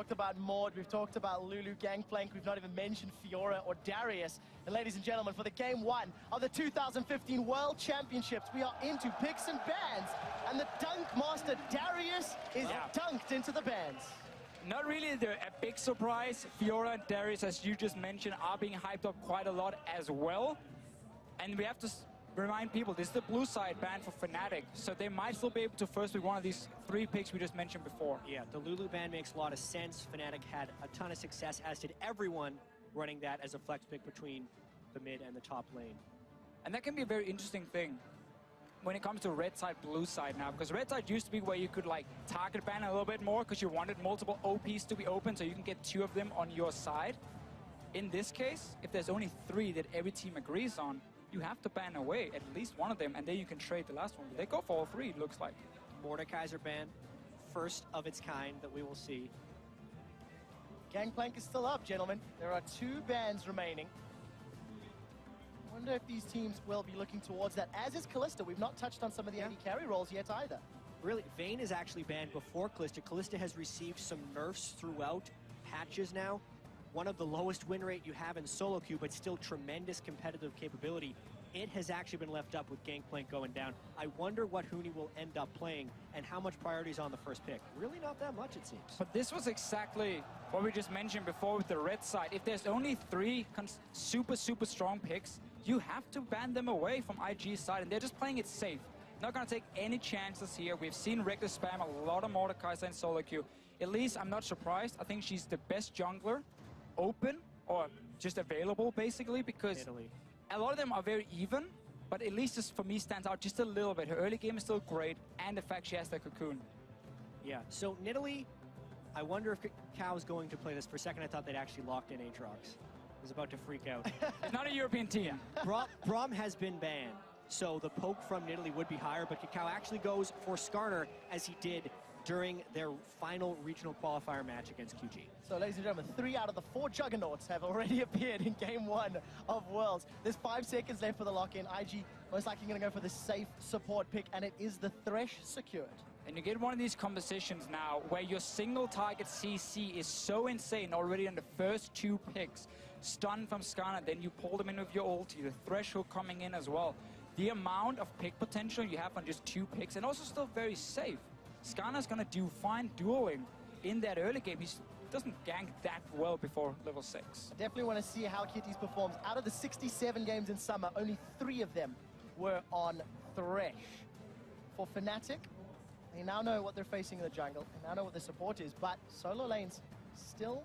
talked about Maud, we've talked about Lulu, Gangplank, we've not even mentioned Fiora or Darius. And ladies and gentlemen, for the game one of the 2015 World Championships, we are into picks and bans, and the dunk master Darius is dunked into the bans. Not really a big surprise. Fiora and Darius, as you just mentioned, are being hyped up quite a lot as well. And we have to remind people, this is the blue side ban for Fnatic, so they might still be able to first pick one of these 3 picks we just mentioned before. Yeah, the Lulu ban makes a lot of sense. Fnatic had a ton of success, as did everyone running that as a flex pick between the mid and the top lane. And that can be a very interesting thing when it comes to red side, blue side now, because red side used to be where you could like target ban a little bit more because you wanted multiple OPs to be open so you can get 2 of them on your side. In this case, if there's only 3 that every team agrees on, you have to ban away at least one of them, and then you can trade the last one. They go for all 3, it looks like. Mordekaiser ban, first of its kind that we will see. Gangplank is still up, gentlemen. There are 2 bans remaining. I wonder if these teams will be looking towards that, as is Kalista. We've not touched on some of the AD carry roles yet either. Really, Vayne is actually banned before Kalista. Kalista has received some nerfs throughout patches now. One of the lowest win rate you have in solo queue, but still tremendous competitive capability. It has actually been left up with Gangplank going down. I wonder what Huni will end up playing and how much priority is on the first pick. Really not that much, it seems. But this was exactly what we just mentioned before with the red side. If there's only 3 super strong picks, you have to ban them away from IG's side, and they're just playing it safe. Not going to take any chances here. We've seen Reckless spam a lot of Mordekaiser in solo queue. At least I'm not surprised. I think she's the best jungler, open or just available basically, because a lot of them are very even, but at least this for me stands out just a little bit. Her early game is still great, and the fact she has that cocoon. Yeah, so Nidalee, I wonder if Cow is going to play this. For a second I thought they'd actually locked in Aatrox. I was about to freak out. It's not a European team. Braum has been banned, so the poke from Nidalee would be higher, but Kakao actually goes for Skarner, as he did during their final regional qualifier match against QG. So, ladies and gentlemen, 3 out of the 4 juggernauts have already appeared in game 1 of Worlds. There's 5 seconds left for the lock-in. IG most likely going to go for the safe support pick, and it is the Thresh secured. And you get one of these compositions now where your single target CC is so insane already on the first 2 picks. Stun from Skarner, then you pull them in with your ulti, the Thresh hook coming in as well. The amount of pick potential you have on just 2 picks, and also still very safe. Skarner's gonna do fine dueling in that early game. He doesn't gank that well before level 6. I definitely want to see how Kitties performs. Out of the 67 games in summer, only 3 of them were on Thresh. For Fnatic, they now know what they're facing in the jungle, they now know what their support is, but solo lanes still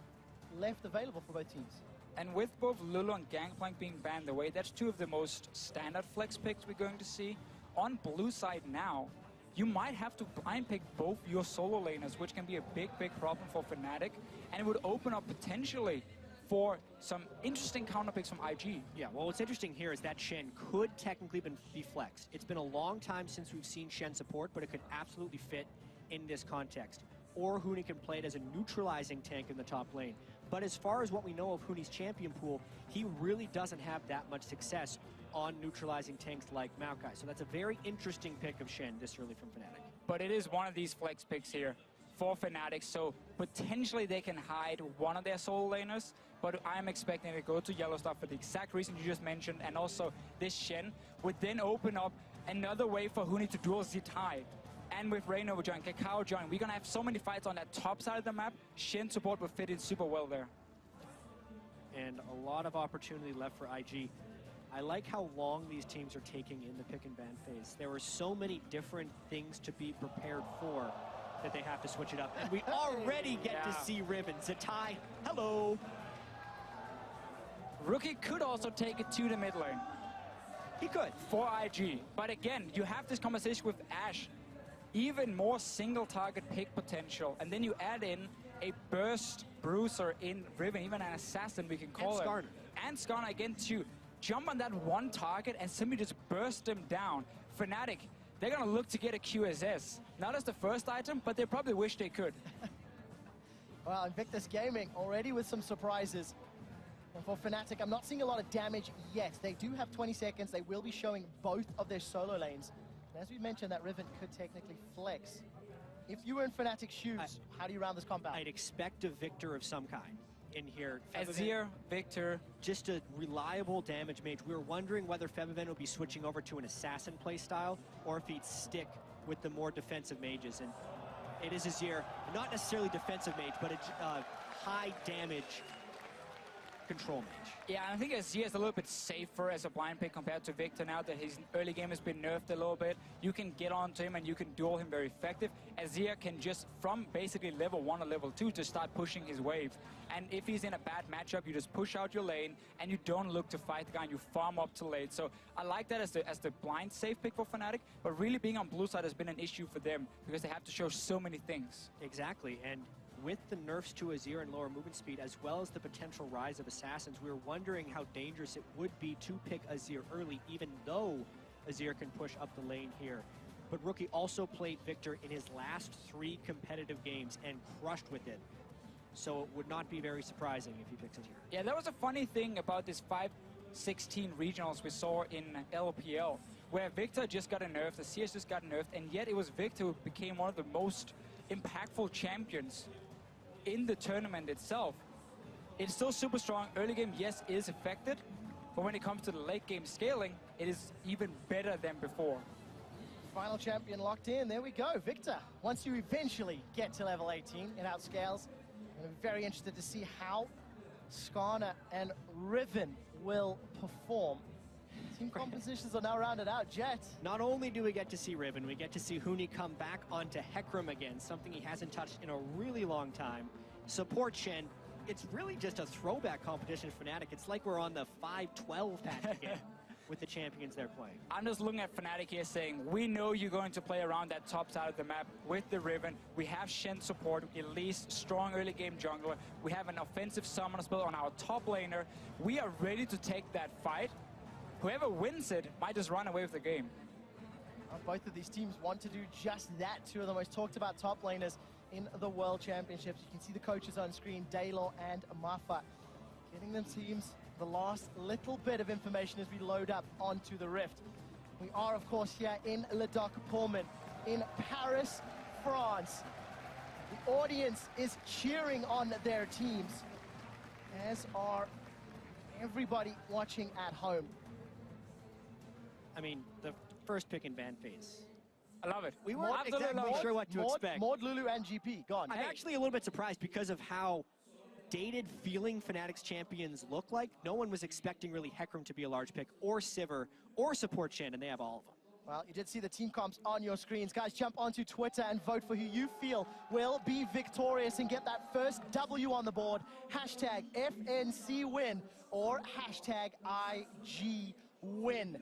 left available for both teams. And with both Lulu and Gangplank being banned away, that's 2 of the most standard flex picks we're going to see. On blue side now, you might have to blind pick both your solo laners, which can be a big problem for Fnatic, and it would open up potentially for some interesting counter picks from IG. Yeah, well, what's interesting here is that Shen could technically be flexed. It's been a long time since we've seen Shen support, but it could absolutely fit in this context. Or Huni can play it as a neutralizing tank in the top lane. But as far as what we know of Huni's champion pool, he really doesn't have that much success on neutralizing tanks like Maokai. So that's a very interesting pick of Shen this early from Fnatic. But it is one of these flex picks here for Fnatic, so potentially they can hide one of their solo laners, but I'm expecting to go to yellow stuff for the exact reason you just mentioned, and also this Shen would then open up another way for Huni to duel Zitai. And with Reignover join, Kakao join, we're gonna have so many fights on that top side of the map. Shen support will fit in super well there. And a lot of opportunity left for IG. I like how long these teams are taking in the pick and ban phase. There are so many different things to be prepared for that they have to switch it up. And we already get to see Riven. Zitai, hello. Rookie could also take it to the mid lane. He could. For IG. But again, you have this conversation with Ashe. Even more single target pick potential. And then you add in a burst bruiser in Riven, even an assassin we can call it. And Skarner again to jump on that one target and simply just burst them down. Fnatic, they're gonna look to get a QSS. Not as the first item, but they probably wish they could. Well, Invictus Gaming already with some surprises. And for Fnatic, I'm not seeing a lot of damage yet. They do have 20 seconds. They will be showing both of their solo lanes. And as we mentioned, that Riven could technically flex. If you were in Fnatic's shoes, how do you round this comp out? I'd expect a Victor of some kind in here. Azir, Victor. Just a reliable damage mage. We were wondering whether Febiven would be switching over to an assassin playstyle or if he'd stick with the more defensive mages. And it is Azir, not necessarily defensive mage, but a high damage control mage. Yeah, I think Azir is a little bit safer as a blind pick compared to Victor now that his early game has been nerfed a little bit. You can get onto him and you can duel him very effective. Azir can just, from basically level 1 or level 2, just start pushing his wave. And if he's in a bad matchup, you just push out your lane and you don't look to fight the guy and you farm up to late. So I like that as the blind safe pick for Fnatic, but really being on blue side has been an issue for them because they have to show so many things. Exactly, and with the nerfs to Azir and lower movement speed, as well as the potential rise of Assassins, we were wondering how dangerous it would be to pick Azir early, even though Azir can push up the lane here. But Rookie also played Victor in his last 3 competitive games and crushed with it. So it would not be very surprising if he picks Azir. Yeah, that was a funny thing about this 5-16 regionals we saw in LPL, where Victor just got nerfed, Azir just got nerfed, and yet it was Victor who became one of the most impactful champions in the tournament itself. It's still super strong. Early game, yes, is affected, but when it comes to the late game scaling, it is even better than before. Final champion locked in. There we go, Victor. Once you eventually get to level 18, it outscales. I'm very interested to see how Skarner and Riven will perform. Team compositions are now rounded out. Jet. Not only do we get to see Riven, we get to see Huni come back onto Hecarim again, something he hasn't touched in a really long time. Support Shen, it's really just a throwback competition for Fnatic. It's like we're on the 5-12 patch again with the champions they're playing. I'm just looking at Fnatic here saying, we know you're going to play around that top side of the map with the Riven. We have Shen support, at least strong early game jungler. We have an offensive summoner spell on our top laner. We are ready to take that fight. Whoever wins it might just run away with the game. Both of these teams want to do just that. Two of the most talked about top laners in the World Championships. You can see the coaches on screen, Daylor and Mafa, getting them teams the last little bit of information as we load up onto the Rift. We are, of course, here in Le Doc Pullman in Paris, France. The audience is cheering on their teams, as are everybody watching at home. I mean, the first pick in ban phase. I love it. We weren't exactly sure what to expect. Maud, Lulu, and GP, gone. I'm actually a little bit surprised because of how dated feeling Fnatic's champions look like. No one was expecting really Hecarim to be a large pick, or Sivir, or support Shen, and they have all of them. Well, you did see the team comps on your screens. Guys, jump onto Twitter and vote for who you feel will be victorious and get that first W on the board. Hashtag FNC win or hashtag IG win.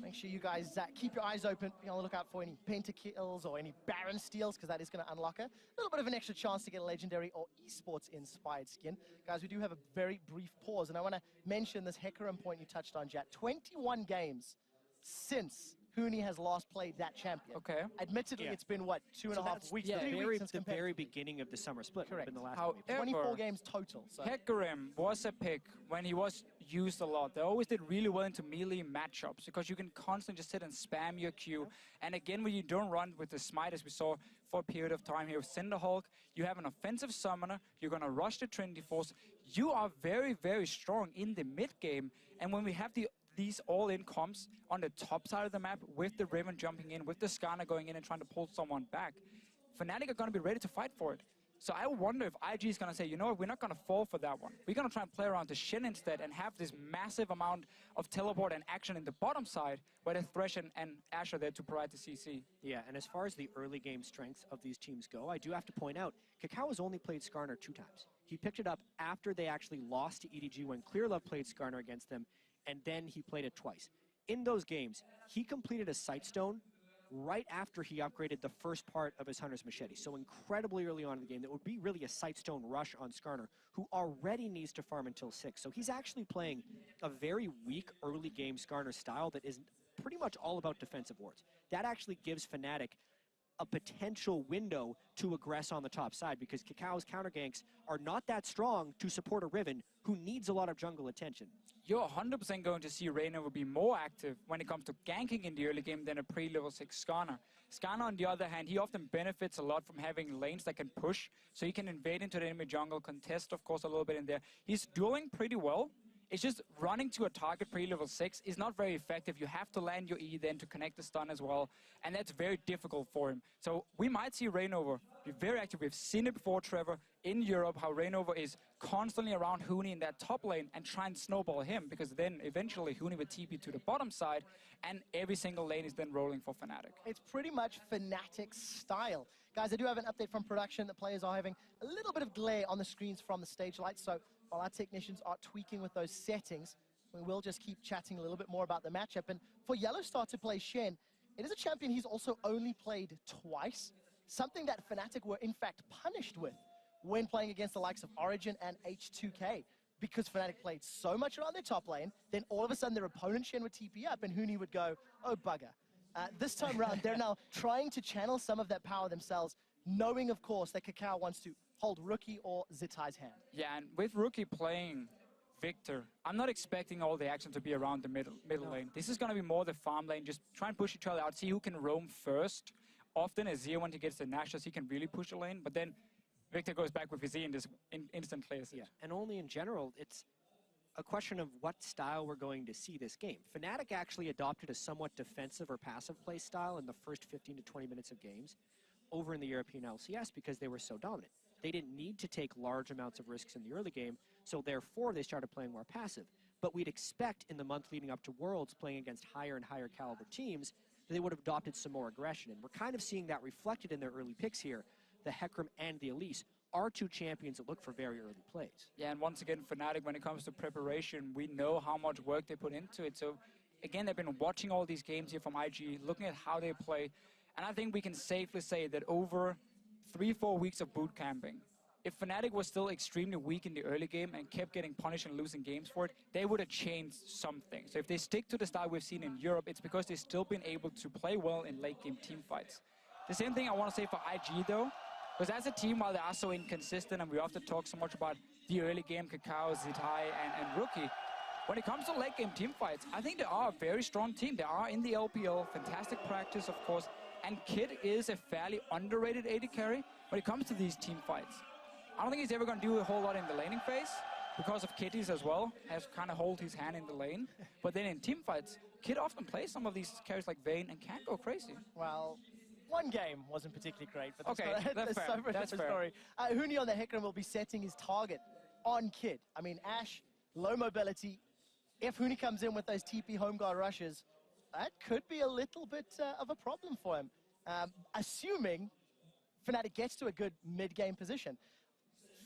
Make sure you guys keep your eyes open. Be on the lookout for any Penta kills or any Baron steals, because that is going to unlock a little bit of an extra chance to get a legendary or esports-inspired skin. Guys, we do have a very brief pause, and I want to mention this Hecarim point you touched on, Jet. 21 games since Huni has last played that champion. Okay. Admittedly, it's been, what, 2.5 weeks? Yeah, the very beginning of the summer split. Correct. Been the last However, 24 games total. So. Hecarim was a pick when he was used a lot. They always did really well into melee matchups because you can constantly just sit and spam your Q. And again, when you don't run with the smite, as we saw for a period of time here with Cinderhulk, you have an offensive summoner, you're going to rush the Trinity Force. You are very, very strong in the mid game. And when we have these all-in comps on the top side of the map with the Riven jumping in, with the Skarner going in and trying to pull someone back, Fnatic are going to be ready to fight for it. So I wonder if IG is going to say, you know what, we're not going to fall for that one. We're going to try and play around the Shin instead and have this massive amount of teleport and action in the bottom side where the Thresh and Ashe are there to provide the CC. Yeah, and as far as the early game strengths of these teams go, I do have to point out, Kakao has only played Skarner 2 times. He picked it up after they actually lost to EDG when Clearlove played Skarner against them, and then he played it twice. In those games, he completed a Sightstone right after he upgraded the first part of his Hunter's Machete. So incredibly early on in the game, that would be really a Sightstone rush on Skarner, who already needs to farm until 6. So he's actually playing a very weak early game Skarner style that is pretty much all about defensive wards. That actually gives Fnatic a potential window to aggress on the top side, because Kakao's counter ganks are not that strong to support a Riven who needs a lot of jungle attention. You're 100% going to see Reignover be more active when it comes to ganking in the early game than a pre-level 6 Skarner. Skarner, on the other hand, he often benefits a lot from having lanes that can push, so he can invade into the enemy jungle, contest, of course, a little bit in there. He's dueling pretty well. It's just running to a target pre-level 6 is not very effective. You have to land your E then to connect the stun as well, and that's very difficult for him. So we might see Reignover be very active. We've seen it before, Trevor, in Europe, how Reignover is constantly around Huni in that top lane and try and snowball him, because then eventually Huni would TP to the bottom side, and every single lane is then rolling for Fnatic. It's pretty much Fnatic style. Guys, I do have an update from production. The players are having a little bit of glare on the screens from the stage lights, so while our technicians are tweaking with those settings, we will just keep chatting a little bit more about the matchup. And for Yellowstar to play Shen, it is a champion he's also only played twice, something that Fnatic were in fact punished with when playing against the likes of Origin and H2K, because Fnatic played so much around their top lane, then all of a sudden their opponent Shen would TP up and Huni would go, oh bugger. This time around, they're now trying to channel some of that power themselves, knowing, of course, that Kakao wants to hold Rookie or Zitai's hand. Yeah, and with Rookie playing Victor, I'm not expecting all the action to be around the middle lane. This is going to be more the farm lane. Just try and push each other out, see who can roam first. Often Azir, when he gets the Nashus, he can really push the lane, but then Victor goes back with his E and just instant clears it. Yeah, and only in general, it's a question of what style we're going to see this game. Fnatic actually adopted a somewhat defensive or passive play style in the first 15 to 20 minutes of games over in the European LCS because they were so dominant. They didn't need to take large amounts of risks in the early game, so therefore they started playing more passive. But we'd expect in the month leading up to Worlds, playing against higher and higher caliber teams, that they would have adopted some more aggression. And we're kind of seeing that reflected in their early picks here. The Hecarim and the Elise are two champions that look for very early plays. Yeah, and once again, Fnatic, when it comes to preparation, we know how much work they put into it. So again, they've been watching all these games here from IG, looking at how they play. And I think we can safely say that over 3-4 weeks of boot camping, if Fnatic was still extremely weak in the early game and kept getting punished and losing games for it, they would have changed something. So if they stick to the style we've seen in Europe, it's because they've still been able to play well in late game team fights. The same thing I want to say for IG though, because as a team, while they are so inconsistent and we often talk so much about the early game, Kakao, Zitai, and Rookie, when it comes to late game team fights, I think they are a very strong team. They are in the LPL, fantastic practice, of course, and Kid is a fairly underrated AD carry when it comes to these team fights. I don't think he's ever going to do a whole lot in the laning phase because of Kitties as well, has to kind of hold his hand in the lane. But then in team fights, Kid often plays some of these carries like Vayne and can go crazy. Well, one game wasn't particularly great, but okay, that's fair. That's fair. Story. Huni on the Hecarim will be setting his target on Kid. I mean, Ashe, low mobility. If Huni comes in with those TP home guard rushes, that could be a little bit of a problem for him. Assuming Fnatic gets to a good mid-game position.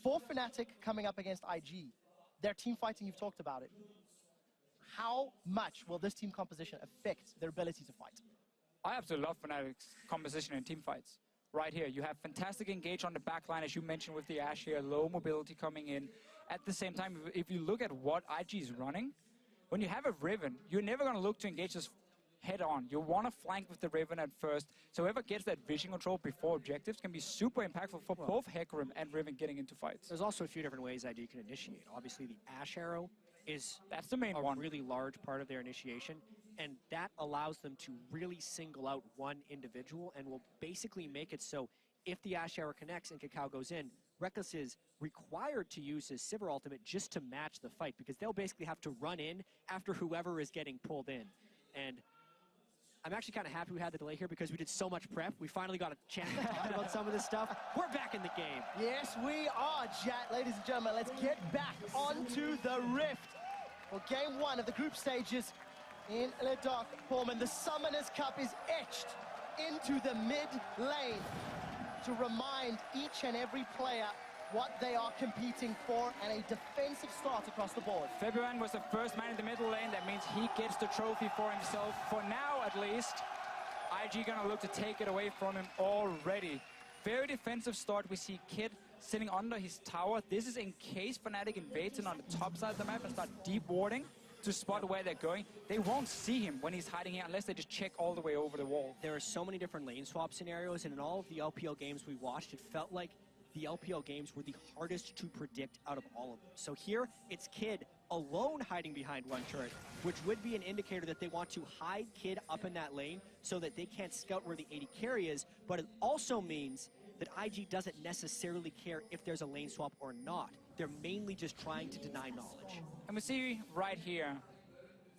For Fnatic coming up against IG, their team fighting, you've talked about it. How much will this team composition affect their ability to fight? I absolutely love Fnatic's composition in team fights. Right here, you have fantastic engage on the back line, as you mentioned with the Ashe here, low mobility coming in. At the same time, if you look at what IG is running, when you have a Riven, you're never going to look to engage this head on. You want to flank with the Riven at first, so whoever gets that vision control before objectives can be super impactful for both Hecarim and Riven getting into fights. There's also a few different ways IG can initiate. Obviously, the Ashe arrow is that's the main one. Really large part of their initiation, and that allows them to really single out one individual and will basically make it so if the Ashe arrow connects and Kakao goes in, Reckless is required to use his Sivir ultimate just to match the fight, because they'll basically have to run in after whoever is getting pulled in. And I'm actually kind of happy we had the delay here because we did so much prep. We finally got a chance to talk about some of this stuff. We're back in the game. Yes, we are, chat. Ladies and gentlemen, let's get back onto the Rift. Well, game one of the group stages in Le Doc Pullman. The Summoners Cup is etched into the mid lane to remind each and every player what they are competing for, and a defensive start across the board. Fabian was the first man in the middle lane. That means he gets the trophy for himself, for now at least. IG gonna look to take it away from him already. Very defensive start. We see Kid sitting under his tower. This is in case Fnatic invades him on the top side of the map and start deep warding. to spot where they're going. They won't see him when he's hiding here unless they just check all the way over the wall. There are so many different lane swap scenarios, and in all of the LPL games we watched, it felt like the LPL games were the hardest to predict out of all of them. So here, it's Kid alone hiding behind one turret, which would be an indicator that they want to hide Kid up in that lane so that they can't scout where the AD carry is, but it also means that IG doesn't necessarily care if there's a lane swap or not. They're mainly just trying to deny knowledge. And we see right here,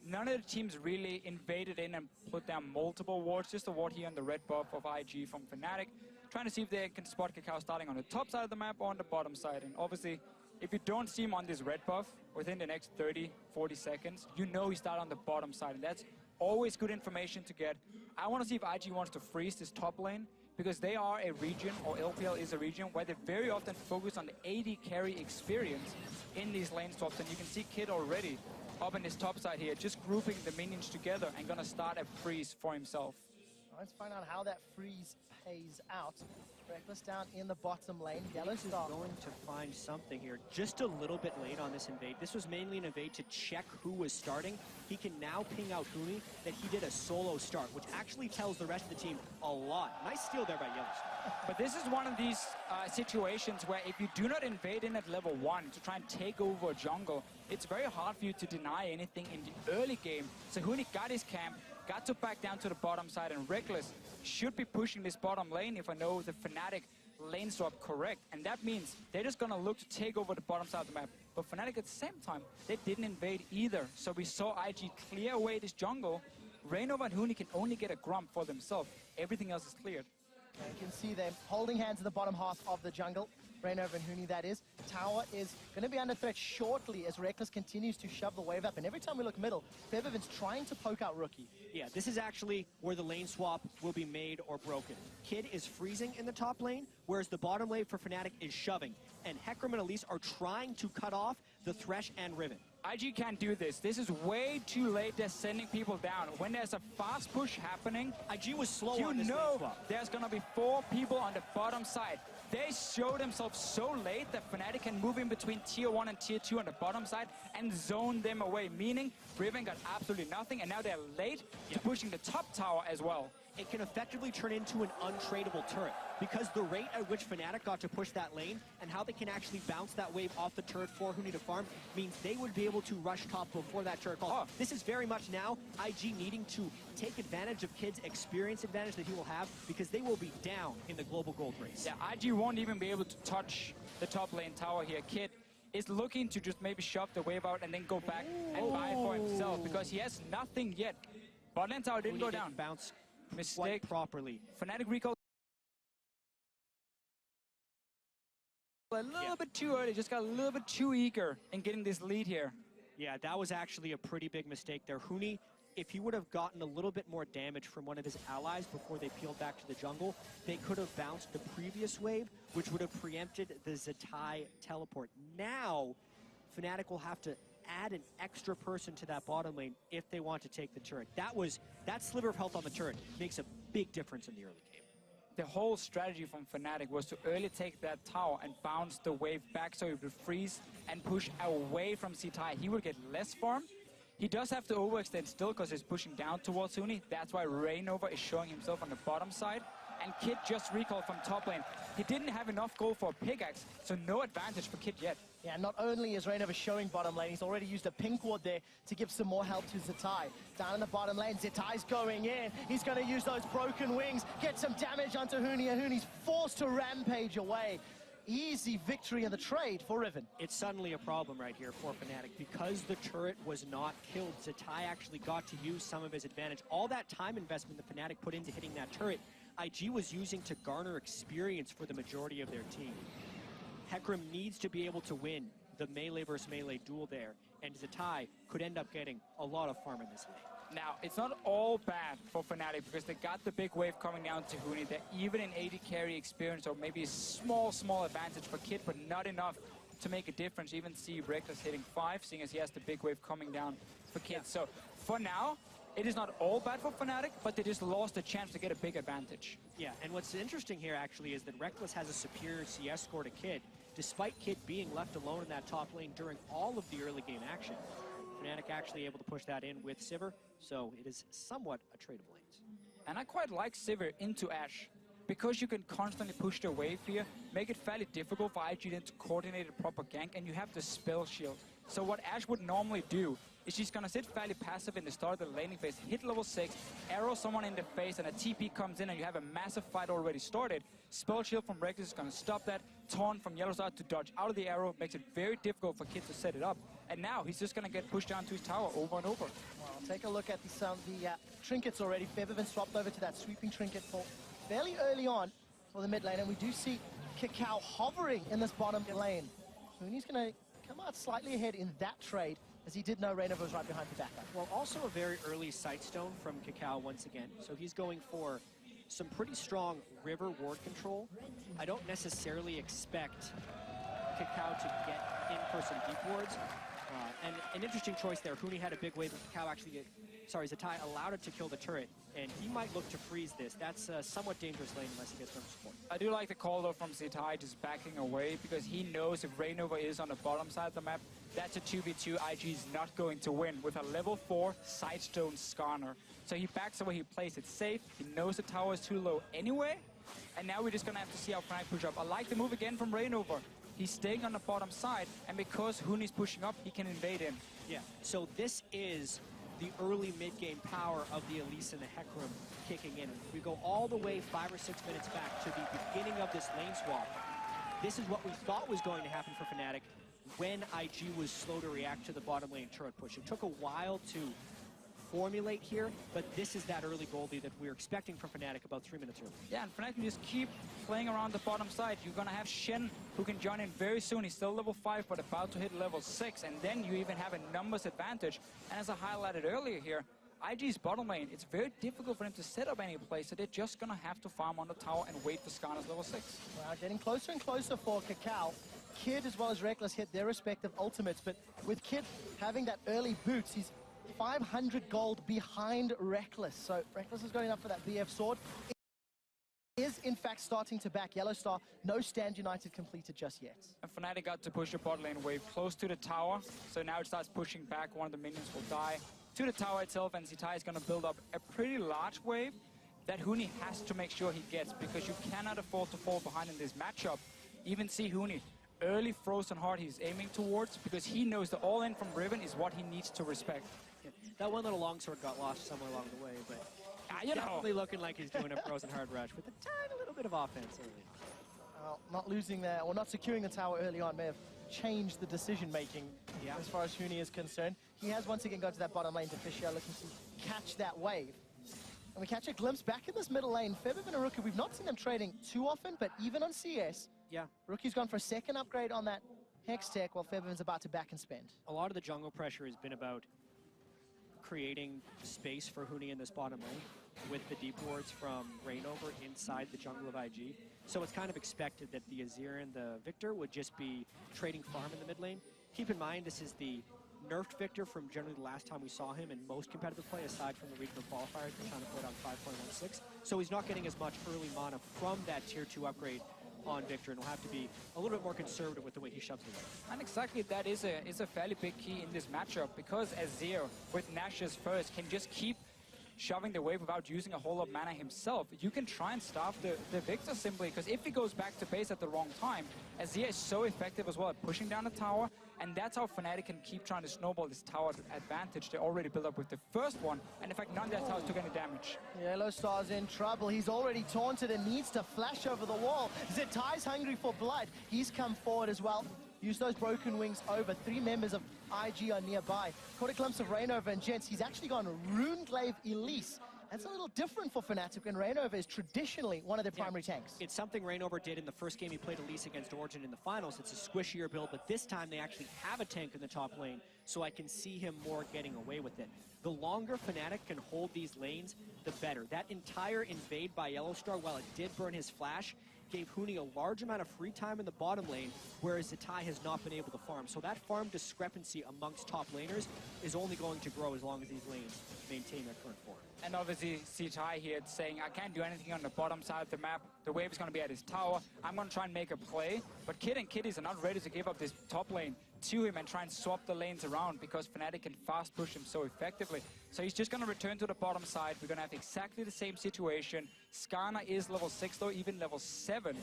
none of the teams really invaded in and put down multiple wards, just a ward here on the red buff of IG from Fnatic, trying to see if they can spot Kakao starting on the top side of the map or on the bottom side. And obviously, if you don't see him on this red buff within the next 30, 40 seconds, you know he started on the bottom side. And that's always good information to get. I want to see if IG wants to freeze this top lane, because they are a region, or LPL is a region, where they very often focus on the AD carry experience in these lane swaps. And you can see Kid already up in his top side here, just grouping the minions together and gonna start a freeze for himself. Let's find out how that freeze pays out. Reckless down in the bottom lane. Yellow Is Star going to find something here just a little bit late on this invade. This was mainly an invade to check who was starting. He can now ping out Huni that he did a solo start, which actually tells the rest of the team a lot. Nice steal there by Yellowstar. But this is one of these situations where if you do not invade in at level 1 to try and take over a jungle, it's very hard for you to deny anything in the early game. So Huni got his camp, got to back down to the bottom side, and Reckless should be pushing this bottom lane if I know the Fnatic lane swap correct. And that means they're just gonna look to take over the bottom side of the map. But Fnatic at the same time, they didn't invade either. So we saw IG clear away this jungle. Reignover and Huni can only get a grump for themselves. Everything else is cleared. You can see them holding hands in the bottom half of the jungle. Reignover and Huni, that is. Tower is going to be under threat shortly as Reckless continues to shove the wave up. And every time we look middle, Febiven's trying to poke out Rookie. Yeah, this is actually where the lane swap will be made or broken. Kid is freezing in the top lane, whereas the bottom lane for Fnatic is shoving. And Hecarim and Elise are trying to cut off the Thresh and Riven. IG can't do this. This is way too late. They're sending people down. When there's a fast push happening, IG was slow you on this lane know swap. there's gonna be 4 people on the bottom side. They show themselves so late that Fnatic can move in between tier 1 and tier 2 on the bottom side and zone them away, meaning Riven got absolutely nothing, and now they're late to pushing the top tower as well. It can effectively turn into an untradeable turret because the rate at which Fnatic got to push that lane and how they can actually bounce that wave off the turret for Huni to farm means they would be able to rush top before that turret calls. Oh. This is very much now IG needing to take advantage of Kid's experience advantage that he will have because they will be down in the global gold race. Yeah, IG won't even be able to touch the top lane tower here. Kid is looking to just maybe shove the wave out and then go back and buy for himself because he has nothing yet. Bot lane tower didn't Huni go didn't down. bounce Mistake. quite properly. Fnatic recall a little bit too early, just got a little bit too eager in getting this lead here. Yeah, that was actually a pretty big mistake there. Huni, if he would have gotten a little bit more damage from one of his allies before they peeled back to the jungle, they could have bounced the previous wave, which would have preempted the Zatai teleport. Now, Fnatic will have to add an extra person to that bottom lane if they want to take the turret. That sliver of health on the turret makes a big difference in the early game. The whole strategy from Fnatic was to early take that tower and bounce the wave back so he would freeze and push away from Zatai. He would get less farm. He does have to overextend still because he's pushing down towards Huni. That's why Reignover is showing himself on the bottom side. And Kid just recalled from top lane. He didn't have enough gold for a pickaxe, so no advantage for Kid yet. Yeah, not only is Reignover showing bottom lane, he's already used a pink ward there to give some more help to Zatai. Down in the bottom lane, Zatai's going in. He's going to use those broken wings, get some damage onto Huni, and Huni's forced to rampage away. Easy victory in the trade for Riven. It's suddenly a problem right here for Fnatic. Because the turret was not killed, Zatai actually got to use some of his advantage. All that time investment that Fnatic put into hitting that turret, IG was using to garner experience for the majority of their team. Hecarim needs to be able to win the melee versus melee duel there, and Zatai could end up getting a lot of farm in this lane. Now, it's not all bad for Fnatic because they got the big wave coming down to Huni. They're even in AD carry experience, or maybe a small advantage for Kid, but not enough to make a difference. You even see Reckless hitting 5, seeing as he has the big wave coming down for Kid. Yeah. So, for now, it is not all bad for Fnatic, but they just lost a chance to get a big advantage. Yeah, and what's interesting here actually is that Reckless has a superior CS score to Kid, despite Kid being left alone in that top lane during all of the early game action. Fnatic actually able to push that in with Sivir, so it is somewhat a trade of lanes. And I quite like Sivir into Ashe, because you can constantly push the wave here, make it fairly difficult for IG then to coordinate a proper gank, and you have the spell shield. So what Ashe would normally do is she's gonna sit fairly passive in the start of the laning phase, hit level 6, arrow someone in the face, and a TP comes in and you have a massive fight already started. Spell shield from Reckless is gonna stop that. Taunt from Yellowstar to dodge out of the arrow makes it very difficult for Kid to set it up. And now he's just gonna get pushed down to his tower over and over. Well, take a look at the trinkets already. Fev have been swapped over to that sweeping trinket for fairly early on for the mid lane, and we do see Kakao hovering in this bottom lane. Mooney's gonna come out slightly ahead in that trade, as he did know Reynova was right behind the backup. Well, also a very early Sightstone from Kakao once again. So he's going for some pretty strong river ward control. I don't necessarily expect Kakao to get in for some deep wards. And an interesting choice there. Huni had a big wave, and Kakao actually, Zatai allowed it to kill the turret, and he might look to freeze this. That's a somewhat dangerous lane unless he gets some support. I do like the call though from Zatai just backing away, because he knows if Reynova is on the bottom side of the map, that's a 2v2 IG is not going to win with a level 4 Sightstone Skarner. So he backs away, he plays it safe, he knows the tower is too low anyway, and now we're just gonna have to see how Fnatic push up. I like the move again from Reynova. He's staying on the bottom side, and because Huni's pushing up, he can invade him. Yeah, so this is the early mid-game power of the Elise and the Hecarim kicking in. We go all the way 5 or 6 minutes back to the beginning of this lane swap. This is what we thought was going to happen for Fnatic when IG was slow to react to the bottom lane turret push. It took a while to formulate here, but this is that early goldie that we were expecting from Fnatic about 3 minutes early. Yeah, and Fnatic can just keep playing around the bottom side. You're gonna have Shen, who can join in very soon. He's still level 5, but about to hit level 6, and then you even have a numbers advantage. And as I highlighted earlier here, IG's bottom lane, it's very difficult for them to set up any play, so they're just gonna have to farm on the tower and wait for Skarner's level 6. Well, getting closer and closer for Kakao. Kid as well as Reckless hit their respective ultimates, but with Kid having that early boots, he's 500 gold behind Reckless. So Reckless is going up for that BF sword. It is in fact starting to back Yellowstar. No Stand United completed just yet. And Fnatic got to push the bot lane wave close to the tower, so now it starts pushing back. One of the minions will die to the tower itself, and Zatai is going to build up a pretty large wave that Huni has to make sure he gets, because you cannot afford to fall behind in this matchup. Even see Huni, early frozen heart he's aiming towards, because he knows the all-in from Riven is what he needs to respect. Yeah. That one little longsword got lost somewhere along the way, but definitely looking like he's doing a frozen hard rush with a tiny little bit of offense early. Well, not losing there, or not securing the tower early on may have changed the decision-making as far as Huni is concerned. He has once again gone to that bottom lane to Fisher, looking to catch that wave. And we catch a glimpse back in this middle lane. Febiv and Aruka, we've not seen them trading too often, but even on CS, Rookie's gone for a second upgrade on that Hex tech, while Febiv's about to back and spend. A lot of the jungle pressure has been about creating space for Huni in this bottom lane with the deep wards from Reignover inside the jungle of IG. So it's kind of expected that the Azir and the Victor would just be trading farm in the mid lane. Keep in mind, this is the nerfed Victor from generally the last time we saw him in most competitive play, aside from the regional qualifiers. We're trying to put on 5.16. So he's not getting as much early mana from that tier 2 upgrade on Victor, and will have to be a little bit more conservative with the way he shoves it away. And exactly that is a fairly big key in this matchup, because Azir with Nash's first can just keep shoving the wave without using a whole lot of mana himself. You can try and starve the Victor simply, because if he goes back to base at the wrong time, Azir is so effective as well at pushing down the tower, and that's how Fnatic can keep trying to snowball this tower advantage they already built up with the first one, and in fact none of their towers took any damage. Yellowstar's in trouble. He's already taunted and needs to flash over the wall. Zetai's hungry for blood. He's come forward as well. Use those broken wings over. 3 members of IG are nearby. Caught a glimpse of Reignover, and gents, he's actually gone Runeglaive Elise. That's a little different for Fnatic, and Reignover is traditionally one of their primary tanks. It's something Reignover did in the first game he played Elise against Origin in the finals. It's a squishier build, but this time they actually have a tank in the top lane, so I can see him more getting away with it. The longer Fnatic can hold these lanes, the better. That entire invade by Yellowstar, while it did burn his flash, gave Huni a large amount of free time in the bottom lane, whereas Zatai has not been able to farm. So that farm discrepancy amongst top laners is only going to grow as long as these lanes maintain their current form. And obviously Zatai here saying, I can't do anything on the bottom side of the map. The wave is going to be at his tower. I'm going to try and make a play. But Kid and Kitties are not ready to give up this top lane to him and try and swap the lanes around because Fnatic can fast push him so effectively. So he's just going to return to the bottom side. We're going to have exactly the same situation. Skarner is level 6 though, even level 7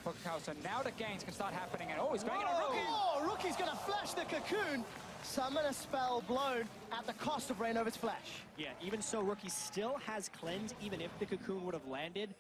for Kakao. So now the ganks can start happening, and he's going to get a Rookie! Oh, Rookie's going to flash the cocoon. Summon a spell blown at the cost of Reignover's flash. Yeah, even so, Rookie still has cleanse, even if the cocoon would have landed.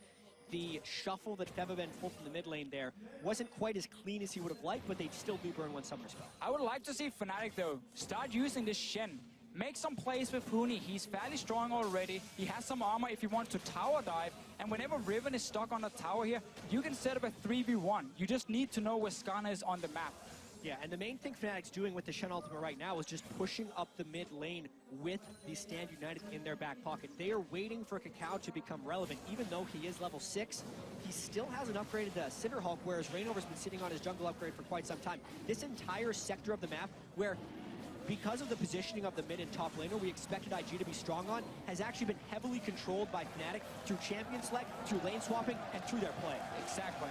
The shuffle that Fevaben pulled from the mid lane there wasn't quite as clean as he would have liked, but they still do burn one summer spell. I would like to see Fnatic though start using this Shen. Make some plays with Huni. He's fairly strong already. He has some armor if he wants to tower dive. And whenever Riven is stuck on the tower here, you can set up a 3v1. You just need to know where Skarner is on the map. Yeah, and the main thing Fnatic's doing with the Shen ultimate right now is just pushing up the mid lane with the Stand United in their back pocket. They are waiting for Kakao to become relevant. Even though he is level 6, he still hasn't upgraded the Cinderhulk, whereas Reignover's been sitting on his jungle upgrade for quite some time. This entire sector of the map, where because of the positioning of the mid and top laner we expected IG to be strong on, has actually been heavily controlled by Fnatic through champion select, through lane swapping, and through their play. Exactly.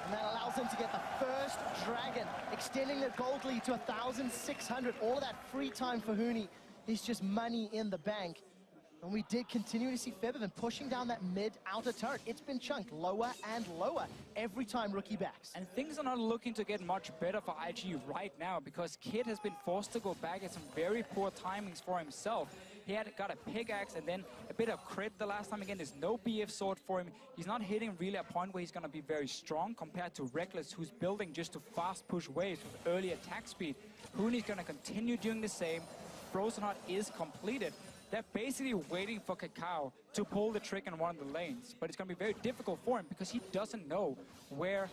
And that allows them to get the first dragon, extending the gold lead to 1,600. All of that free time for Huni is just money in the bank. And we did continue to see Fevaben pushing down that mid-outer turret. It's been chunked lower and lower every time Rookie backs. And things are not looking to get much better for IG right now because Kid has been forced to go back at some very poor timings for himself. He had got a pickaxe and then a bit of crit the last time. Again, there's no BF sword for him. He's not hitting really a point where he's going to be very strong compared to Reckless, who's building just to fast push waves with early attack speed. Huni's going to continue doing the same. Frozen Heart is completed. They're basically waiting for Kakao to pull the trick in one of the lanes. But it's going to be very difficult for him because he doesn't know where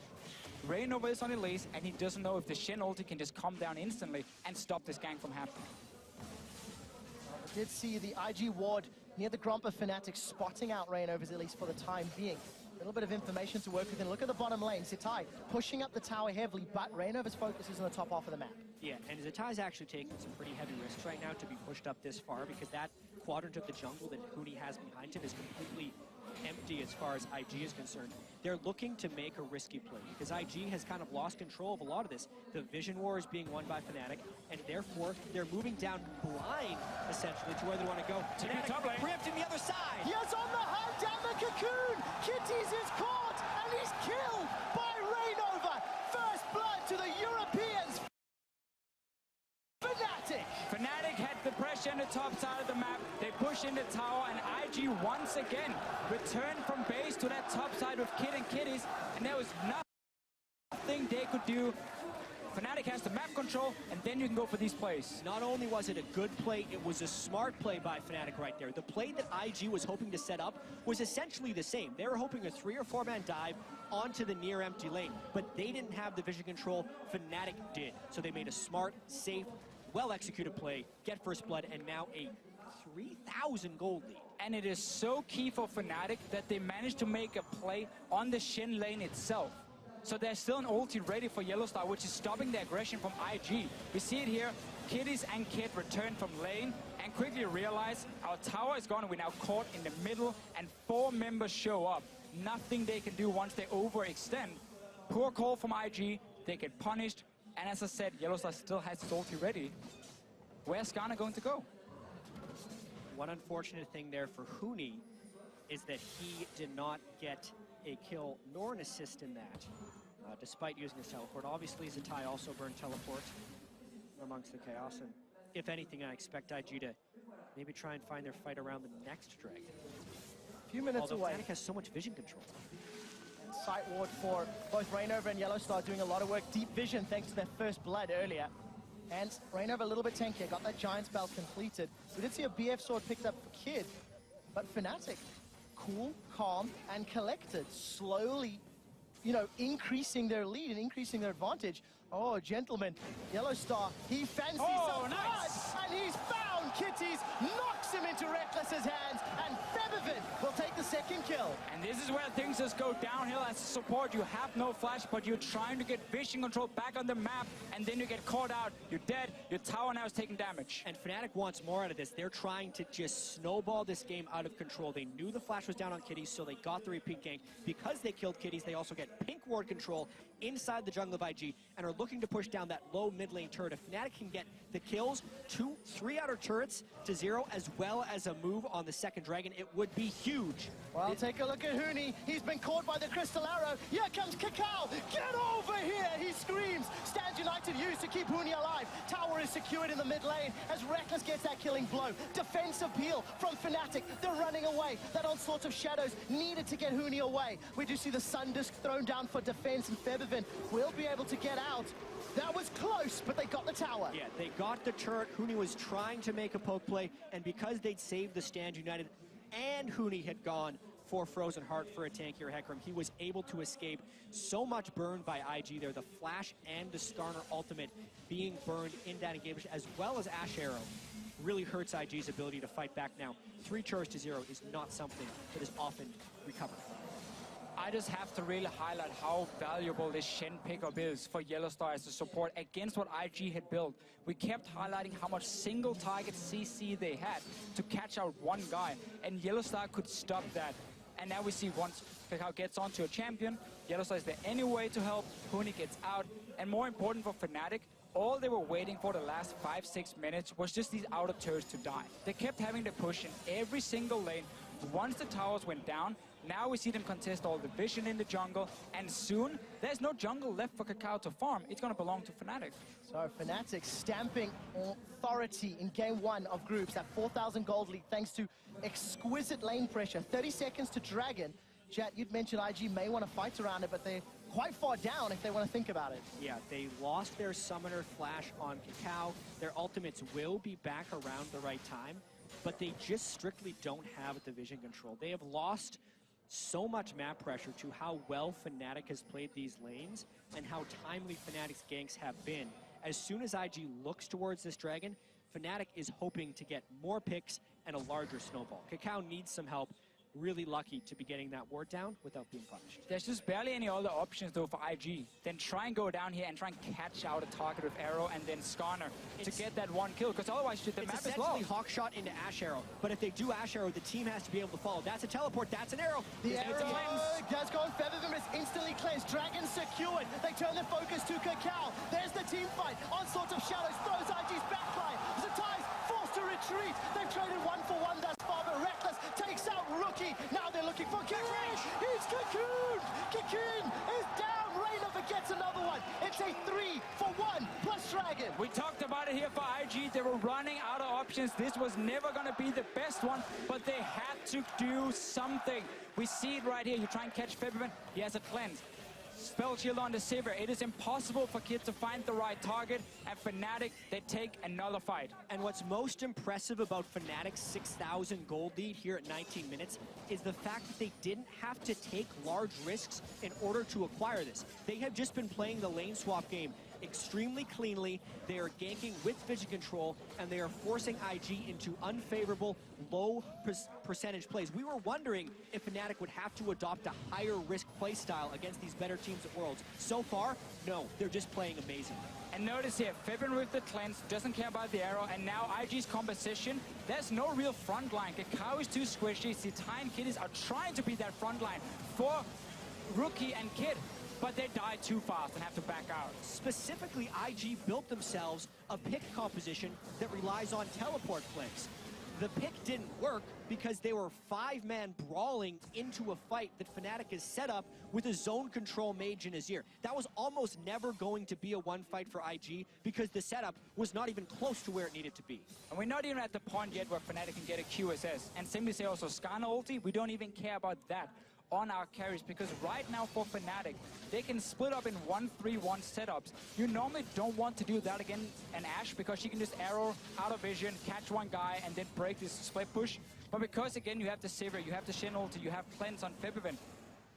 Reignover is on the lanes, and he doesn't know if the Shen ulti can just come down instantly and stop this gank from happening. I did see the IG ward near the Grompa Fnatic spotting out Reignovers, at least for the time being. A little bit of information to work with. And look at the bottom lane. Zitai pushing up the tower heavily, but Reignover's focus is on the top half of the map. Yeah, and Zitai's actually taking some pretty heavy risks right now to be pushed up this far, because that quadrant of the jungle that Huni has behind him is completely empty as far as IG is concerned. They're looking to make a risky play because IG has kind of lost control of a lot of this. The vision war is being won by Fnatic, and therefore they're moving down blind, essentially, to where they want to go. Fnatic preempting the other side. Yes, on the hunt down the cocoon. Kitties is caught, and he's killed by Reignover. First blood to the Europeans. Fnatic had the pressure on the top side of the map. They push in the tower, and IG once again returned from base to that top side with Kid and Kitties, and there was nothing they could do. Fnatic has the map control, and then you can go for these plays. Not only was it a good play, it was a smart play by Fnatic right there. The play that IG was hoping to set up was essentially the same. They were hoping a 3 or 4 man dive onto the near empty lane, but they didn't have the vision control. Fnatic did. So they made a smart, safe, well-executed play, get first blood, and now a 3,000 gold lead. And it is so key for Fnatic that they managed to make a play on the Shen lane itself. So there's still an ulti ready for Yellowstar, which is stopping the aggression from IG. We see it here. Kitties and Kid return from lane and quickly realize our tower is gone. We're now caught in the middle, and 4 members show up. Nothing they can do once they overextend. Poor call from IG. They get punished. And as I said, Yellowstar still has his ulti ready. Where's Skarner going to go? One unfortunate thing there for Huni is that he did not get a kill nor an assist in that, despite using his teleport. Obviously, Zitai also burned teleport amongst the chaos, and if anything, I expect IG to maybe try and find their fight around the next dragon. A few minutes away. Fnatic has so much vision control. Sight ward for both Reignover and Yellowstar doing a lot of work. Deep vision thanks to their first blood earlier. And Reignover a little bit tankier, got that giant spell completed. We did see a BF sword picked up for Kid, but Fnatic, cool, calm, and collected, slowly, increasing their lead and increasing their advantage. Oh, gentlemen, Yellowstar, he fancies some blood, and he's found down Kitties, knocks him into Reckless's hands, and Feathervin will take the second kill. And this is where things just go downhill as a support. You have no flash, but you're trying to get vision control back on the map, and then you get caught out. You're dead. Your tower now is taking damage. And Fnatic wants more out of this. They're trying to just snowball this game out of control. They knew the flash was down on Kitties, so they got the repeat gank. Because they killed Kitties, they also get pink ward control inside the jungle of IG and are looking to push down that low mid lane turret. If Fnatic can get the kills, 3 outer turrets to 0, as well as a move on the second dragon, it would be huge. Well, take a look at Huni. He's been caught by the crystal arrow. Here comes Kakao. Get over here, he screams. Stand United used to keep Huni alive. Tower is secured in the mid lane as Reckless gets that killing blow. Defensive peel from Fnatic. They're running away. That onslaught of shadows needed to get Huni away. We do see the Sun Disc thrown down for defense, and Feathervin will be able to get out. That was close, but they got the tower. Yeah, they got the turret. Huni was trying to make a poke play, and because they'd saved the stand United and Huni had gone for Frozen Heart for a tankier Hecarim, he was able to escape. So much burned by IG there. The flash and the Skarner ultimate being burned in that engagement, as well as Ash Arrow, really hurts IG's ability to fight back now. 3 turrets to 0 is not something that is often recovered. I just have to really highlight how valuable this Shen pickup is for Yellowstar as a support against what IG had built. We kept highlighting how much single target CC they had to catch out one guy, and Yellowstar could stop that. And now we see once Kakao gets onto a champion, Yellowstar is there anyway to help, Huni gets out, and more important for Fnatic, all they were waiting for the last 5-6 minutes was just these outer turrets to die. They kept having to push in every single lane. Once the towers went down, now we see them contest all the vision in the jungle, and soon there's no jungle left for Kakao to farm. It's going to belong to Fnatic. So Fnatic stamping authority in game 1 of groups, that 4,000 gold lead, thanks to exquisite lane pressure. 30 seconds to Dragon. Jet, you'd mentioned IG may want to fight around it, but they're quite far down if they want to think about it. Yeah, they lost their summoner flash on Kakao. Their ultimates will be back around the right time, but they just strictly don't have the vision control. They have lost so much map pressure to how well Fnatic has played these lanes and how timely Fnatic's ganks have been. As soon as IG looks towards this dragon, Fnatic is hoping to get more picks and a larger snowball. Kakao needs some help. Really lucky to be getting that ward down without being punished. There's just barely any other options though for IG. Then try and go down here and try and catch out a target with Arrow and then Skarner to get that one kill, because otherwise the map is lost. It's essentially Hawkshot into Ash Arrow, but if they do Ash Arrow, the team has to be able to follow. That's a teleport, that's an arrow. The arrow does go on Feathervin, is instantly cleansed. Dragon secured. They turn their focus to Kakao. There's the team fight. Onslaught of shadows throws IG's backline. Zatai's forced to retreat. They've traded 1-for-1 thus far, but Reckless takes out Rookie. Now they're looking for Cocoon. He's Cocoon. Cocoon is down. Rainover gets another one. It's a 3-for-1 plus Dragon. We talked about it here for IG. They were running out of options. This was never going to be the best one, but they had to do something. We see it right here. You try and catch Feathervin. He has a cleanse. Spell shield on the Sivir. It is impossible for Kid to find the right target, and Fnatic, they take another fight. And what's most impressive about Fnatic's 6,000 gold lead here at 19 minutes is the fact that they didn't have to take large risks in order to acquire this. They have just been playing the lane swap game extremely cleanly. They are ganking with vision control, and they are forcing IG into unfavorable, low percentage plays. We were wondering if Fnatic would have to adopt a higher risk play style against these better teams at Worlds. So far, no, they're just playing amazing. And notice here, Feathervin with the cleanse, doesn't care about the arrow, and now IG's composition, there's no real front line. Kakao is too squishy. Zitai and Kiddies are trying to be that front line for Rookie and Kid, but they die too fast and have to back out. Specifically, IG built themselves a pick composition that relies on teleport plays. The pick didn't work because they were 5-man brawling into a fight that Fnatic has set up with a zone control mage in Azir. That was almost never going to be a one fight for IG because the setup was not even close to where it needed to be. And we're not even at the point yet where Fnatic can get a QSS. And simply say also Skarner ulti, we don't even care about that on our carries, because right now for Fnatic, they can split up in 1-3-1 setups. You normally don't want to do that against an Ashe because she can just arrow out of vision, catch one guy, and then break this split push. But because again you have the Sivir, you have the Shen ulti, you have Cleanse on Feathervin,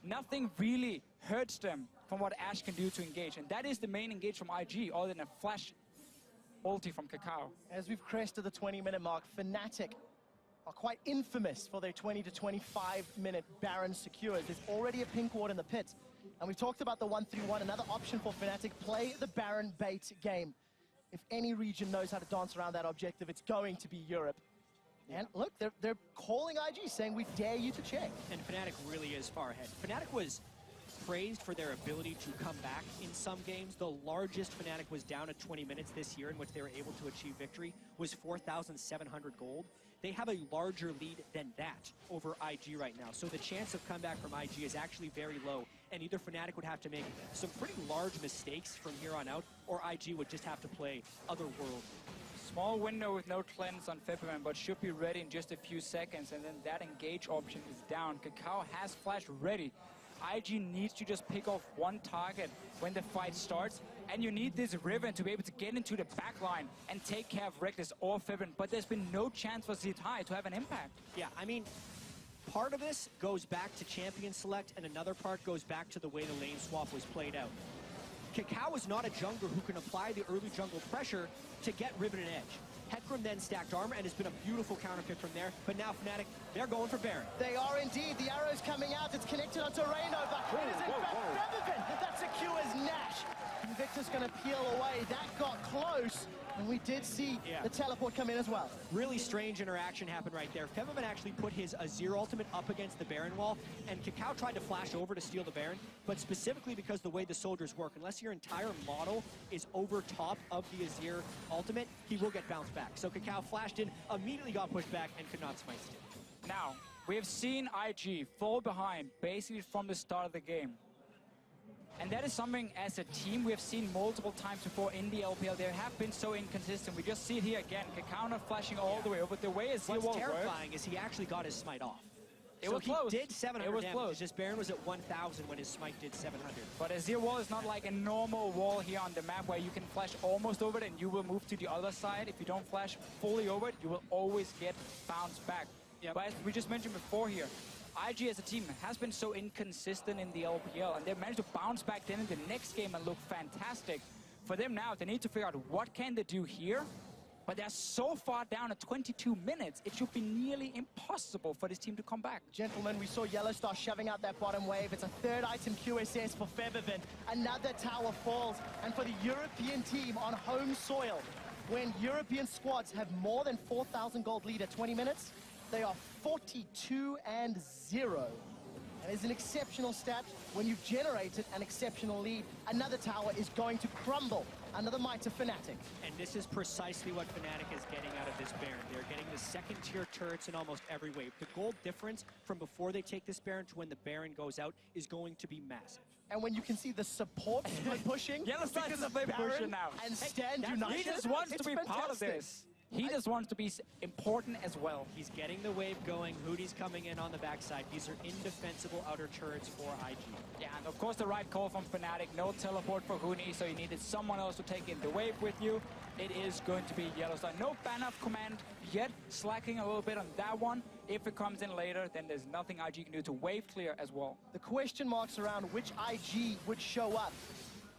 nothing really hurts them from what Ashe can do to engage. And that is the main engage from IG, other than a flash ulti from Kakao. As we've crested the 20-minute mark, Fnatic are quite infamous for their 20 to 25-minute Baron secures. There's already a pink ward in the pit. And we've talked about the 1-3-1, another option for Fnatic, play the Baron bait game. If any region knows how to dance around that objective, it's going to be Europe. And look, they're calling IG, saying we dare you to check. And Fnatic really is far ahead. Fnatic was praised for their ability to come back in some games. The largest Fnatic was down at 20 minutes this year in which they were able to achieve victory was 4,700 gold. They have a larger lead than that over IG right now. So the chance of comeback from IG is actually very low. And either Fnatic would have to make some pretty large mistakes from here on out, or IG would just have to play otherworldly. Small window with no cleanse on February, but should be ready in just a few seconds, and then that engage option is down. Kakao has flash ready. IG needs to just pick off one target when the fight starts, and you need this Riven to be able to get into the back line and take care of Reckless or February, but there's been no chance for Zitai to have an impact. Yeah, I mean, part of this goes back to champion select, and another part goes back to the way the lane swap was played out. Kakao is not a jungler who can apply the early jungle pressure to get Riven and Edge. Hecarim then stacked armor, and it's been a beautiful counter pick from there. But now Fnatic, they're going for Baron. They are indeed. The arrow's coming out. It's connected onto Rainover. It is in fact Featherfin that secures Nash. Invictus going to peel away. That got close. And we did see the teleport come in as well. Really strange interaction happened right there. Featherfin actually put his Azir ultimate up against the Baron wall, and Kakao tried to flash over to steal the Baron, but specifically because the way the soldiers work, unless your entire model is over top of the Azir ultimate, he will get bounced back. So Kakao flashed in, immediately got pushed back, and could not smite still. Now, we have seen IG fall behind basically from the start of the game. And that is something as a team we have seen multiple times before in the LPL. They have been so inconsistent. We just see it here again. Kakao not flashing all the way over. The way Azir What's terrifying is he actually got his smite off. It was close. He did 700 it was damage. Close. It's just Baron was at 1,000 when his smite did 700. But Azir wall is not like a normal wall here on the map where you can flash almost over it and you will move to the other side. If you don't flash fully over it, you will always get bounced back. Yep. But as we just mentioned before here, IG as a team has been so inconsistent in the LPL, and they've managed to bounce back then in the next game and look fantastic. For them now, they need to figure out what can they do here, but they're so far down at 22 minutes, it should be nearly impossible for this team to come back. Gentlemen, we saw Yellowstar shoving out that bottom wave. It's a third item QSS for Featherfin. Another tower falls, and for the European team on home soil, when European squads have more than 4,000 gold lead at 20 minutes, they are 42-0. And it's an exceptional stat. When you've generated an exceptional lead, another tower is going to crumble under the might of Fnatic. And this is precisely what Fnatic is getting out of this Baron. They're getting the second-tier turrets in almost every wave. The gold difference from before they take this Baron to when the Baron goes out is going to be massive. And when you can see the support pushing, Yellowstar is a big pusher now. And Stand United, he just wants to be fantastic. part of this. He just wants to be important as well. He's getting the wave going. Hootie's coming in on the backside. These are indefensible outer turrets for IG. Yeah, and of course the right call from Fnatic. No teleport for Huni, so you needed someone else to take in the wave with you. It is going to be Yellowstar. No ban of command yet, slacking a little bit on that one. If it comes in later, then there's nothing IG can do to wave clear as well. The question marks around which IG would show up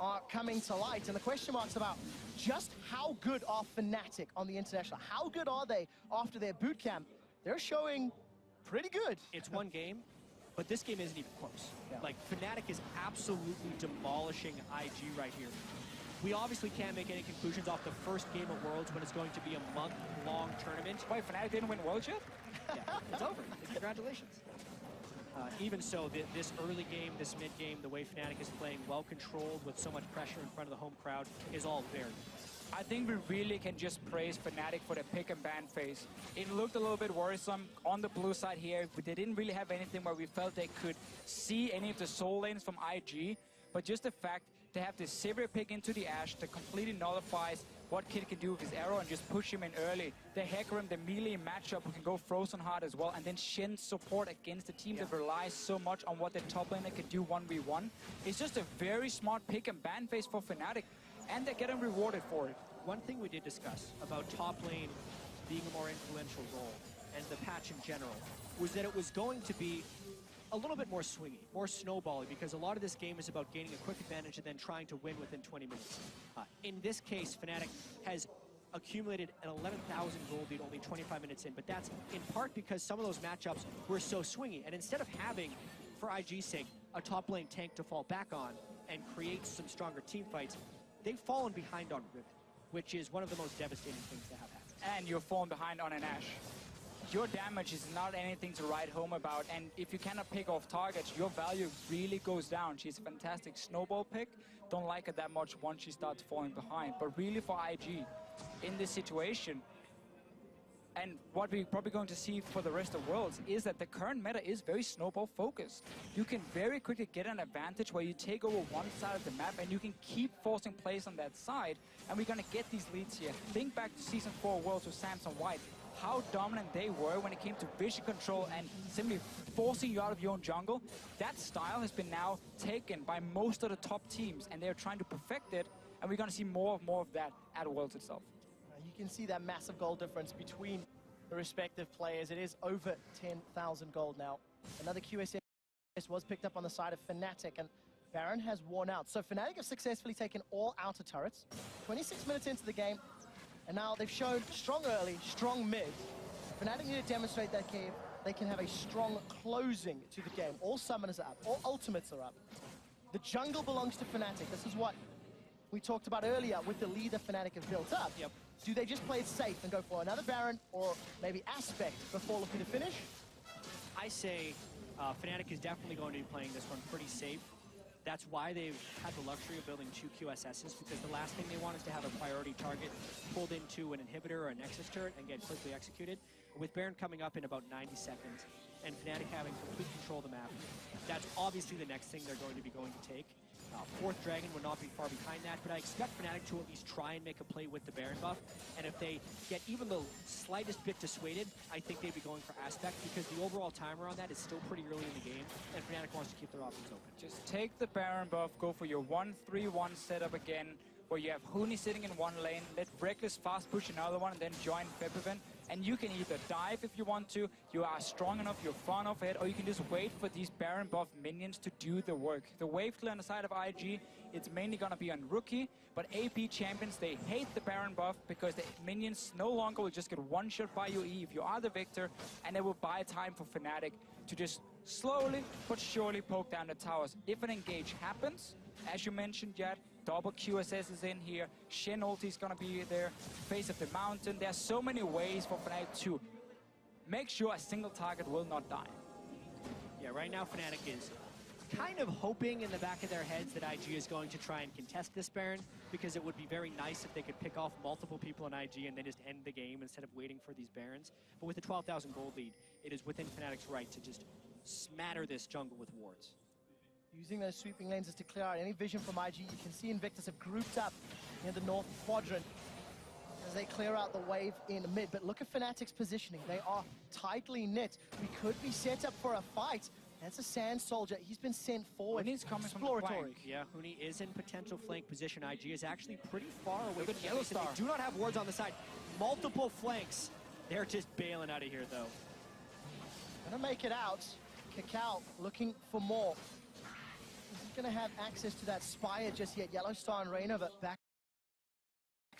are coming to light, and the question marks about just how good are Fnatic on the international? How good are they after their boot camp? They're showing pretty good. It's one game, but this game isn't even close. Yeah. Like, Fnatic is absolutely demolishing IG right here. We obviously can't make any conclusions off the first game of Worlds when it's going to be a month-long tournament. Wait, Fnatic didn't win Worlds yet? Yeah, it's over. Congratulations. Even so, this early game, this mid game, the way Fnatic is playing well controlled with so much pressure in front of the home crowd is all very good. I think we really can just praise Fnatic for the pick and ban phase. It looked a little bit worrisome on the blue side here, but they didn't really have anything where we felt they could see any of the soul lanes from IG. But just the fact to have this Sivir pick into the Ashe that completely nullifies what Kid can do with his arrow and just push him in early. The Hecarim, the melee matchup who can go Frozen Heart as well, and then Shen's support against a team that relies so much on what the top laner can do 1v1. It's just a very smart pick and ban phase for Fnatic, and they're getting rewarded for it. One thing we did discuss about top lane being a more influential role, and the patch in general, was that it was going to be a little bit more swingy, more snowbally, because a lot of this game is about gaining a quick advantage and then trying to win within 20 minutes. In this case, Fnatic has accumulated an 11,000 gold lead only 25 minutes in, but that's in part because some of those matchups were so swingy. And instead of having, for IG's sake, a top lane tank to fall back on and create some stronger team fights, they've fallen behind on Riven, which is one of the most devastating things to have happen. And you're falling behind on an Ashe. Your damage is not anything to write home about, and if you cannot pick off targets, your value really goes down. She's a fantastic snowball pick. Don't like her that much once she starts falling behind. But really for IG, in this situation, and what we're probably going to see for the rest of Worlds, is that the current meta is very snowball focused. You can very quickly get an advantage where you take over one side of the map and you can keep forcing plays on that side, and we're going to get these leads here. Think back to Season 4 Worlds with Samson White, how dominant they were when it came to vision control and simply forcing you out of your own jungle. That style has been now taken by most of the top teams, and they're trying to perfect it, and we're going to see more of that at Worlds itself. You can see that massive goal difference between the respective players. It is over 10,000 gold now. Another QSS was picked up on the side of Fnatic, and Baron has worn out. So Fnatic have successfully taken all outer turrets. 26 minutes into the game, and now they've shown strong early, strong mid. Fnatic need to demonstrate that they can have a strong closing to the game. All summoners are up, all ultimates are up. The jungle belongs to Fnatic. This is what we talked about earlier with the lead that Fnatic have built up. Yep. Do they just play it safe and go for another Baron or maybe Aspect before looking to finish? I say Fnatic is definitely going to be playing this one pretty safe. That's why they've had the luxury of building 2 QSSs, because the last thing they want is to have a priority target pulled into an inhibitor or a Nexus turret and get quickly executed. With Baron coming up in about 90 seconds and Fnatic having complete control of the map, that's obviously the next thing they're going to be going to take. Fourth Dragon would not be far behind that, but I expect Fnatic to at least try and make a play with the Baron buff. And if they get even the slightest bit dissuaded, I think they'd be going for Aspect, because the overall timer on that is still pretty early in the game, and Fnatic wants to keep their options open. Just take the Baron buff, go for your 1-3-1 setup again, where you have Huni sitting in one lane, let Reckless fast push another one, and then join Febiven. And you can either dive if you want to, you are strong enough, you're far enough ahead, or you can just wait for these Baron buff minions to do the work. The wave clear on the side of IG, it's mainly going to be on Rookie, but AP champions, they hate the Baron buff because the minions no longer will just get one shot by your E if you are the victor, and it will buy time for Fnatic to just slowly but surely poke down the towers. If an engage happens, as you mentioned, Jad, double QSS is in here, Shen ulti is going to be there, face of the mountain. There's so many ways for Fnatic to make sure a single target will not die. Yeah, right now Fnatic is kind of hoping in the back of their heads that IG is going to try and contest this Baron, because it would be very nice if they could pick off multiple people in IG and then just end the game instead of waiting for these Barons. But with the 12,000 gold lead, it is within Fnatic's right to just smatter this jungle with wards. Using those sweeping lenses to clear out any vision from IG. You can see Invictus have grouped up in the north quadrant as they clear out the wave in mid. But look at Fnatic's positioning. They are tightly knit. We could be set up for a fight. That's a Sand Soldier. He's been sent forward. Huni's coming from the exploratory. flank. Yeah, Huni is in potential flank position. IG is actually pretty far away Look at from Yellow Invictus. Star. They do not have wards on the side. Multiple flanks. They're just bailing out of here, though. Gonna make it out. Kakao looking for more. Isn't gonna have access to that Spire just yet. Yellow Star and Reignover backs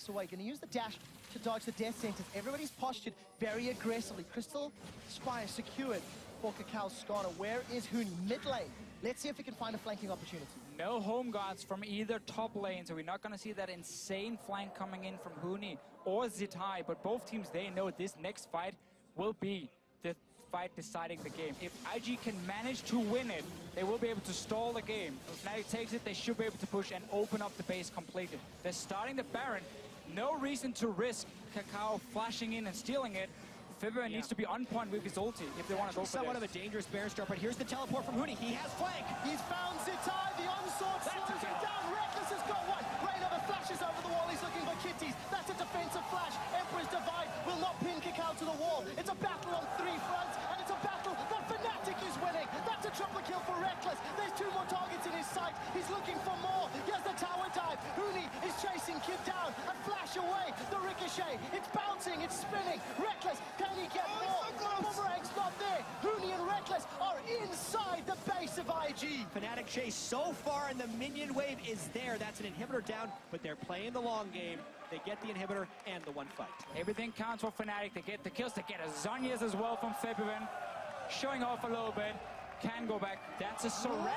away. Gonna use the dash to dodge the death sentence. Everybody's postured very aggressively. Crystal Spire secured for Kakao Scholar. Where is Huni? Mid lane. Let's see if we can find a flanking opportunity. No home guards from either top lane, so we're not going to see that insane flank coming in from Huni or Zitai, but both teams, they know this next fight will be the fight deciding the game. If IG can manage to win it, they will be able to stall the game. If Fnatic takes it, they should be able to push and open up the base completely. They're starting the Baron. No reason to risk Kakao flashing in and stealing it. Febiven needs to be on point with his ulti if they want to go for somewhat this. of a dangerous Baron start, but here's the teleport from Huni. He has flank. He's found Zitai. The onslaught slows him down. Reckless has got one. Reignover flashes over the wall. He's looking for kitties. That's a defensive flash. Emperor's Divide will not pin Kakao to the wall. It's a battle on 3 fronts, and it's a battle that Fnatic is winning. That's a triple kill for Reckless. There's 2 more targets in his sight. He's looking for more. He has the tower dive. Huni is chasing Kid down. A flash away. The ricochet. It's bouncing. It's spinning. Reckless, can he get more? Boomerang's not there. Huni and Reckless are inside the base of IG. Fnatic chase so far, and the minion wave is there. That's an inhibitor down, but they're playing the long game. They get the inhibitor and the one fight. Everything counts for Fnatic. They get the kills. They get a Zhonya's as well from Febivin. Showing off a little bit. Can go back. That's a surrender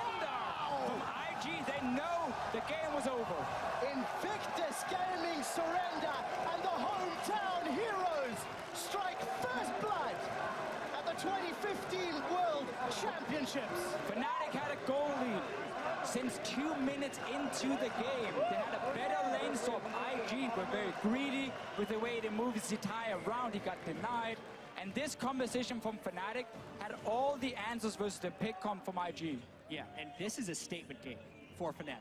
from IG. They know the game was over. Invictus Gaming surrender, and the hometown heroes strike first blood at the 2015 World Championships. Fnatic had a goal lead since 2 minutes into the game. They had a better lane swap. IG were very greedy with the way they moved Zitai around. He got denied. And this composition from Fnatic had all the answers versus the pick comp from IG. Yeah, and this is a statement game for Fnatic.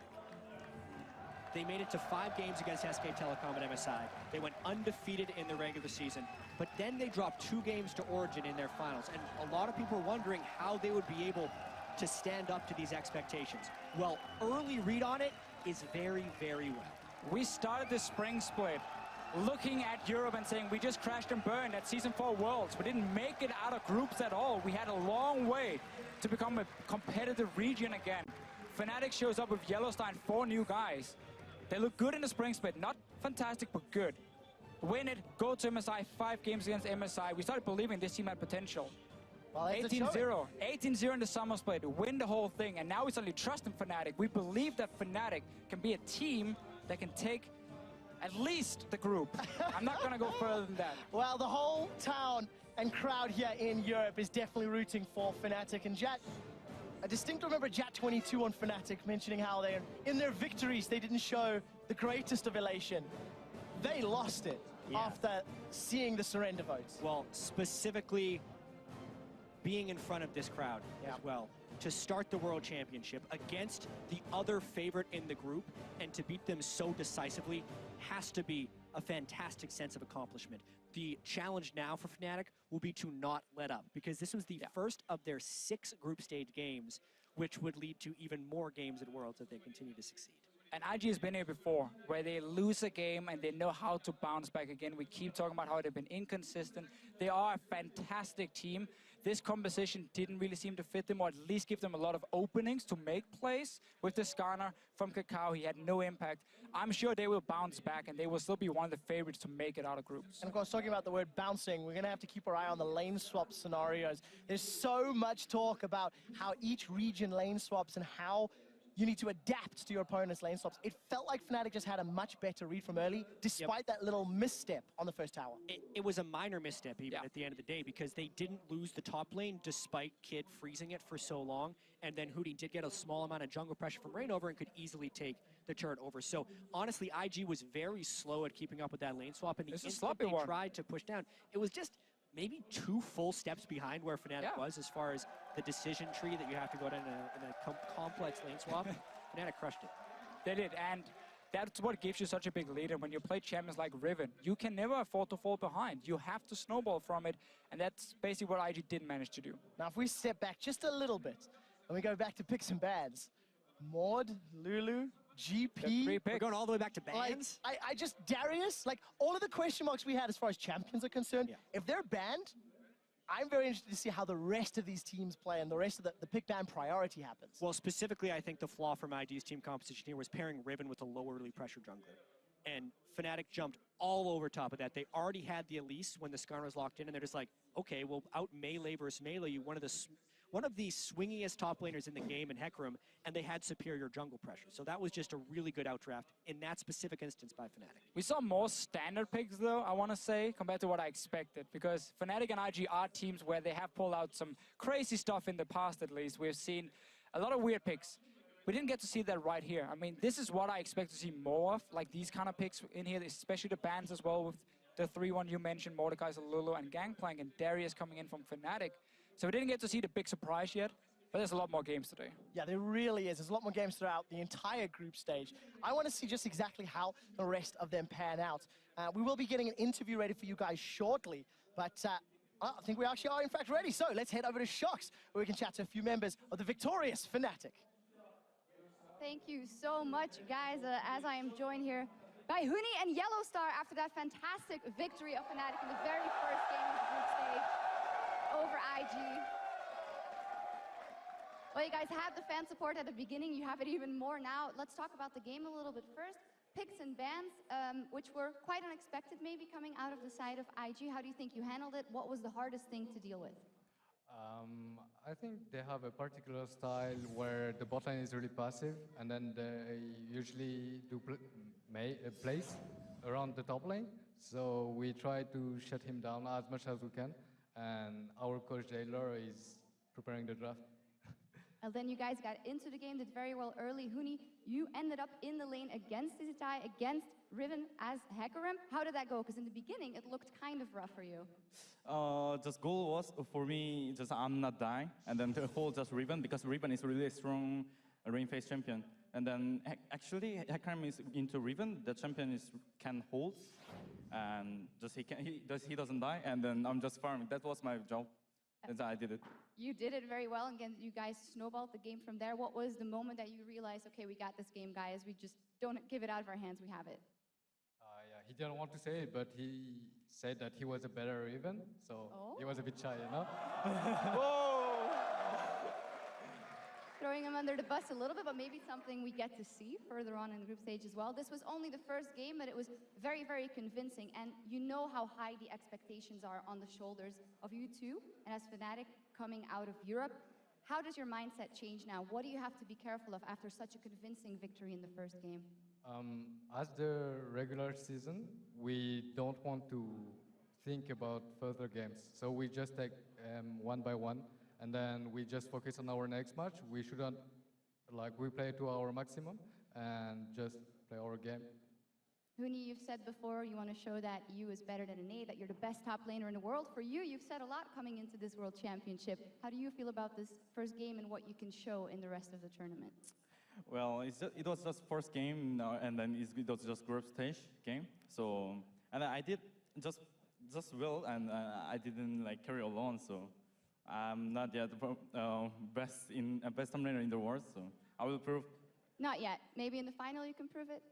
They made it to 5 games against SK Telecom and MSI. They went undefeated in the regular season, but then they dropped 2 games to Origin in their finals. And a lot of people were wondering how they would be able to stand up to these expectations. Well, early read on it is very, very well. We started the spring split looking at Europe and saying we just crashed and burned at Season 4 Worlds. We didn't make it out of groups at all. We had a long way to become a competitive region again. Fnatic shows up with Yellowstone, 4 new guys. They look good in the spring split, not fantastic, but good. Win it, go to MSI, 5 games against MSI. We started believing this team had potential. Well, 18-0, 18-0 in the summer split, win the whole thing, and now we suddenly trust in Fnatic. We believe that Fnatic can be a team that can take at least the group. I'm not gonna go further than that. Well, the whole town and crowd here in Europe is definitely rooting for Fnatic. And Jat, I distinctly remember Jat22 on Fnatic mentioning how they, in their victories, they didn't show the greatest of elation. They lost it after seeing the surrender votes. Well, specifically being in front of this crowd as well, to start the World Championship against the other favorite in the group and to beat them so decisively has to be a fantastic sense of accomplishment. The challenge now for Fnatic will be to not let up, because this was the first of their 6 group stage games, which would lead to even more games at Worlds if they continue to succeed. And IG has been here before, where they lose a game and they know how to bounce back again. We keep talking about how they've been inconsistent. They are a fantastic team. This composition didn't really seem to fit them, or at least give them a lot of openings to make plays. With the Skarner from Kakao, he had no impact. I'm sure they will bounce back, and they will still be one of the favorites to make it out of groups. And of course, talking about the word bouncing, we're going to have to keep our eye on the lane swap scenarios. There's so much talk about how each region lane swaps and how you need to adapt to your opponent's lane swaps. It felt like Fnatic just had a much better read from early, despite that little misstep on the first tower. It was a minor misstep even at the end of the day, because they didn't lose the top lane despite Kid freezing it for so long, and then Hootie did get a small amount of jungle pressure from Reignover and could easily take the turret over. So honestly, IG was very slow at keeping up with that lane swap, and the instant they tried to push down, it was just maybe 2 full steps behind where Fnatic was as far as the decision tree that you have to go down in a complex lane swap. Fnatic crushed it. They did, and that's what gives you such a big lead. And when you play champions like Riven, you can never afford to fall behind. You have to snowball from it, and that's basically what IG didn't manage to do. Now, if we step back just a little bit, and we go back to picks and bans, Maud, Lulu, GP. We're going all the way back to bans? Like, I just, Darius, like, all of the question marks we had as far as champions are concerned, if they're banned, I'm very interested to see how the rest of these teams play and the rest of the pick ban priority happens. Well, specifically, I think the flaw from IG's team composition here was pairing Riven with a low early pressure jungler. And Fnatic jumped all over top of that. They already had the Elise when the Skarner was locked in, and they're just like, okay, well, out melee versus melee, you one of the swingiest top laners in the game in Hecarim, and they had superior jungle pressure. So that was just a really good outdraft in that specific instance by Fnatic. We saw more standard picks, though, I want to say, compared to what I expected, because Fnatic and IG are teams where they have pulled out some crazy stuff in the past, at least. We've seen a lot of weird picks. We didn't get to see that right here. I mean, this is what I expect to see more of, like these kind of picks in here, especially the bans as well, with the 3-1 you mentioned, Mordekaiser, Lulu, and Gangplank, and Darius coming in from Fnatic. So we didn't get to see the big surprise yet, but there's a lot more games today. Yeah, there really is. There's a lot more games throughout the entire group stage. I want to see just exactly how the rest of them pan out. We will be getting an interview ready for you guys shortly, but I think we actually are in fact ready. So let's head over to Shox, where we can chat to a few members of the victorious Fnatic. Thank you so much, guys, as I am joined here by Huni and Yellowstar after that fantastic victory of Fnatic in the very first game of the group stage over IG. Well, you guys had the fan support at the beginning. You have it even more now. Let's talk about the game a little bit first. picks and bans, which were quite unexpected maybe coming out of the side of IG. How do you think you handled it? What was the hardest thing to deal with? I think they have a particular style where the bot lane is really passive, and then they usually do plays around the top lane. So we try to shut him down as much as we can, and our coach Taylor is preparing the draft. And then you guys got into the game, did very well early. Huni, you ended up in the lane against Zitai, against Riven as Hecarim. How did that go? Because in the beginning, it looked kind of rough for you. Just goal was for me just I'm not dying, and then to hold just Riven because Riven is really strong lane phase champion. And then actually Hecarim is into Riven. The champion can hold, and just he doesn't die, and then I'm just farming. That was my job, and I did it. You did it very well, and again, you guys snowballed the game from there. What was the moment that you realized, okay, we got this game, guys. We just don't give it out of our hands. We have it. Yeah, he didn't want to say it, but he said that he was a better Riven, so he was a bit shy, you know? Throwing him under the bus a little bit, but maybe something we get to see further on in the group stage as well. This was only the first game, but it was very, very convincing. And you know how high the expectations are on the shoulders of you two, and as Fnatic coming out of Europe. How does your mindset change now? What do you have to be careful of after such a convincing victory in the first game? As the regular season, we don't want to think about further games. So we just take one by one, and then we just focus on our next match. We shouldn't, we play to our maximum and just play our game. Huni, you've said before you want to show that you is better than an A, that you're the best top laner in the world. For you, you've said a lot coming into this World Championship. How do you feel about this first game and what you can show in the rest of the tournament? Well, it was just first game, and then it was just group stage game. So, and I did just well, and I didn't carry alone. So, I'm not yet best top laner in the world. So, I will prove. Not yet. Maybe in the final you can prove it.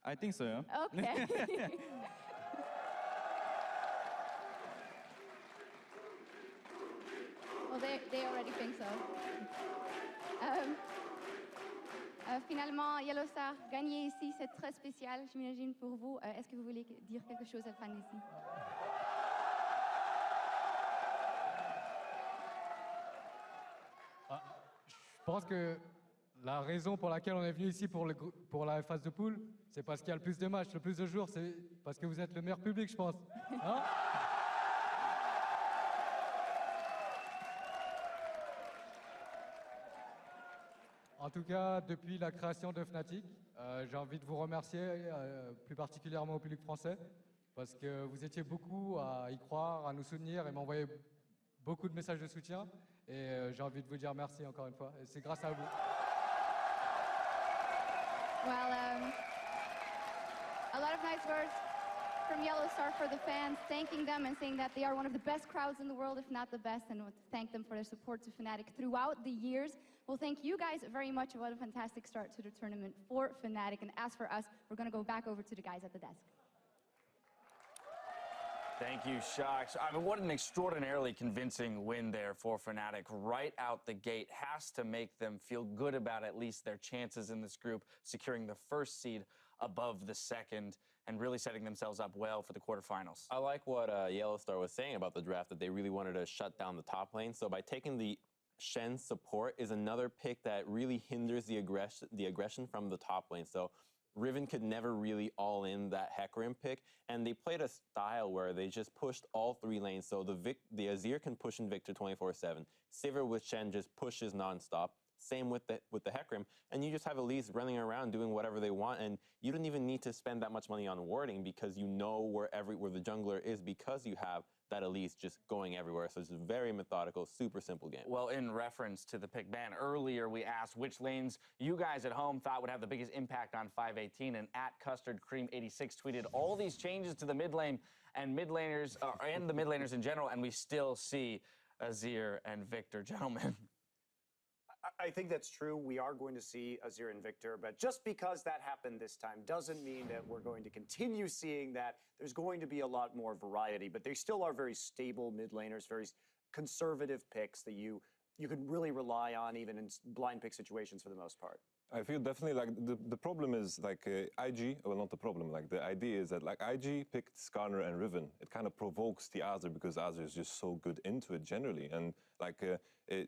I think so. Yeah. Okay. Well, they already think so. Finalement, Yellowstar, gagner ici, c'est très spécial, j'imagine, pour vous. Est-ce que vous voulez dire quelque chose à fan ici? Je pense que la raison pour laquelle on est venu ici pour la phase de poule, c'est parce qu'il y a le plus de matchs, le plus de jours, c'est parce que vous êtes le meilleur public, je pense. Hein? En tout cas, depuis la création de Fnatic, j'ai envie de vous remercier, plus particulièrement au public français, parce que vous étiez beaucoup à y croire, à nous soutenir et m'envoyer beaucoup de messages de soutien. Et j'ai envie de vous dire merci encore une fois. Et c'est grâce à vous. Well, a lot of nice words from Yellowstar for the fans, thanking them and saying that they are one of the best crowds in the world, if not the best, and thank them for their support to Fnatic throughout the years. Well, thank you guys very much. What a fantastic start to the tournament for Fnatic. And as for us, we're going to go back over to the guys at the desk. Thank you, Shaks. I mean, what an extraordinarily convincing win there for Fnatic right out the gate. Has to make them feel good about at least their chances in this group, securing the first seed above the second, and really setting themselves up well for the quarterfinals. I like what Yellowstar was saying about the draft, that they really wanted to shut down the top lane. So by taking the Shen support is another pick that really hinders the aggression from the top lane. So Riven could never really all in that Hecarim pick, and they played a style where they just pushed all three lanes. So the Azir can push in Victor 24/7. Sivir with Shen just pushes nonstop. Same with the Hecarim, and you just have Elise running around doing whatever they want, and you don't even need to spend that much money on warding because you know where the jungler is because you have that Elise just going everywhere. So it's a very methodical, super simple game. Well, in reference to the pick ban, earlier we asked which lanes you guys at home thought would have the biggest impact on 518, and at Custard Cream 86 tweeted all these changes to the mid lane and mid laners and the mid laners in general, and we still see Azir and Victor, gentlemen. I think that's true. We are going to see Azir and Victor, but just because that happened this time doesn't mean that we're going to continue seeing that. There's going to be a lot more variety, but they still are very stable mid laners, very conservative picks that you can really rely on even in blind pick situations for the most part. I feel definitely like the problem is like IG, well not the problem, like the idea is that like IG picked Skarner and Riven. It kind of provokes the Azir because Azir is just so good into it generally. And like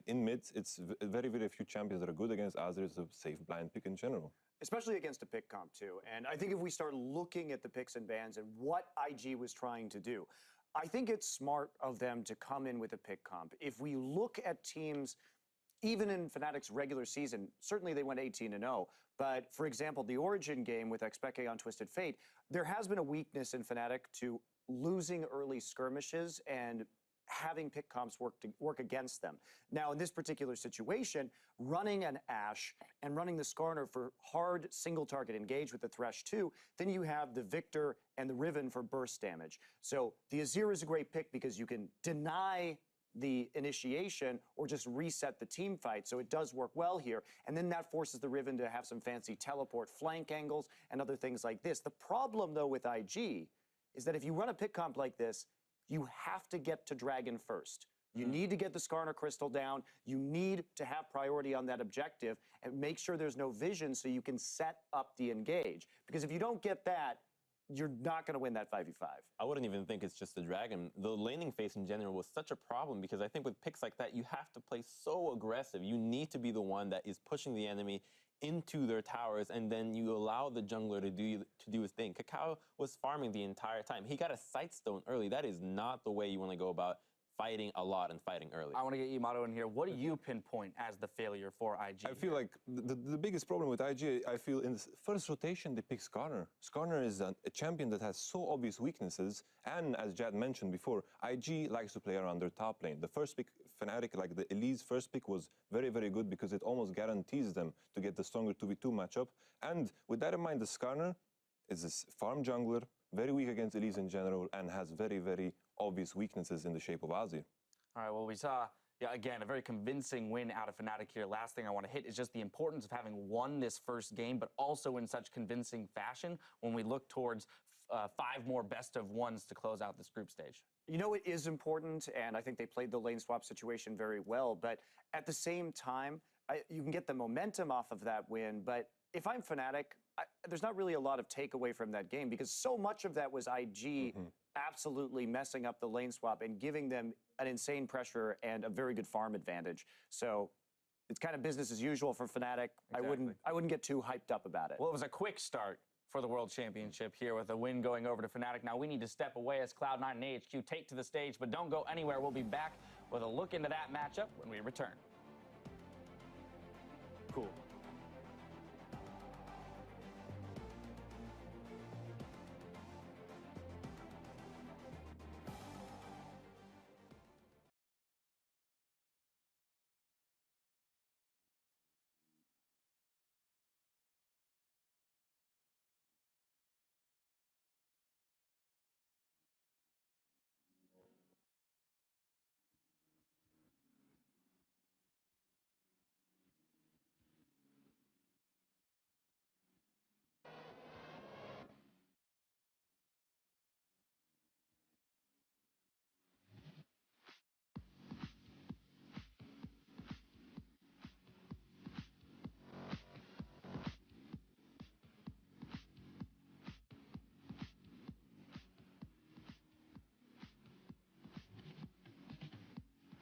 in mid, it's very, very few champions that are good against Azir. It's a safe blind pick in general. Especially against a pick comp too. And I think if we start looking at the picks and bans and what IG was trying to do, I think it's smart of them to come in with a pick comp. If we look at teams, even in Fnatic's regular season, certainly they went 18-0. But for example, the Origin game with Expeke on Twisted Fate, there has been a weakness in Fnatic to losing early skirmishes and having pick comps work against them. Now, in this particular situation, running an Ashe and running the Skarner for hard single target engage with the Thresh 2, then you have the Victor and the Riven for burst damage. So the Azir is a great pick because you can deny the initiation or just reset the team fight. So it does work well here. And then that forces the Riven to have some fancy teleport flank angles and other things like this. The problem, though, with IG is that if you run a pick comp like this, you have to get to Dragon first. You need to get the Skarner Crystal down. You need to have priority on that objective and make sure there's no vision so you can set up the engage. Because if you don't get that, you're not going to win that 5v5. I wouldn't even think it's just the Dragon. The laning phase in general was such a problem because I think with picks like that, you have to play so aggressive. You need to be the one that is pushing the enemy into their towers, and then you allow the jungler to do his thing. Kakao was farming the entire time. He got a Sightstone early. That is not the way you want to go about fighting a lot and fighting early. I want to get Yamato in here. What do you pinpoint as the failure for IG? I feel like the biggest problem with IG, I feel in the first rotation, they pick Skarner. Skarner is a champion that has so obvious weaknesses, and as Jad mentioned before, IG likes to play around their top lane. The first pick, Fnatic, like the Elise first pick was very, very good because it almost guarantees them to get the stronger 2v2 matchup. And with that in mind, the Skarner is this farm jungler, very weak against Elise in general, and has very, very obvious weaknesses in the shape of Azir. All right, well, we saw, again, a very convincing win out of Fnatic here. Last thing I want to hit is just the importance of having won this first game, but also in such convincing fashion when we look towards 5 more best-of-1s to close out this group stage. You know, it is important, and I think they played the lane swap situation very well, but at the same time, you can get the momentum off of that win, but if I'm Fnatic, there's not really a lot of takeaway from that game because so much of that was IG absolutely messing up the lane swap and giving them an insane pressure and a very good farm advantage. So it's kind of business as usual for Fnatic. Exactly. I wouldn't get too hyped up about it. Well, it was a quick start for the World Championship here with a win going over to Fnatic. Now we need to step away as Cloud9 and AHQ take to the stage, but don't go anywhere. We'll be back with a look into that matchup when we return. Cool.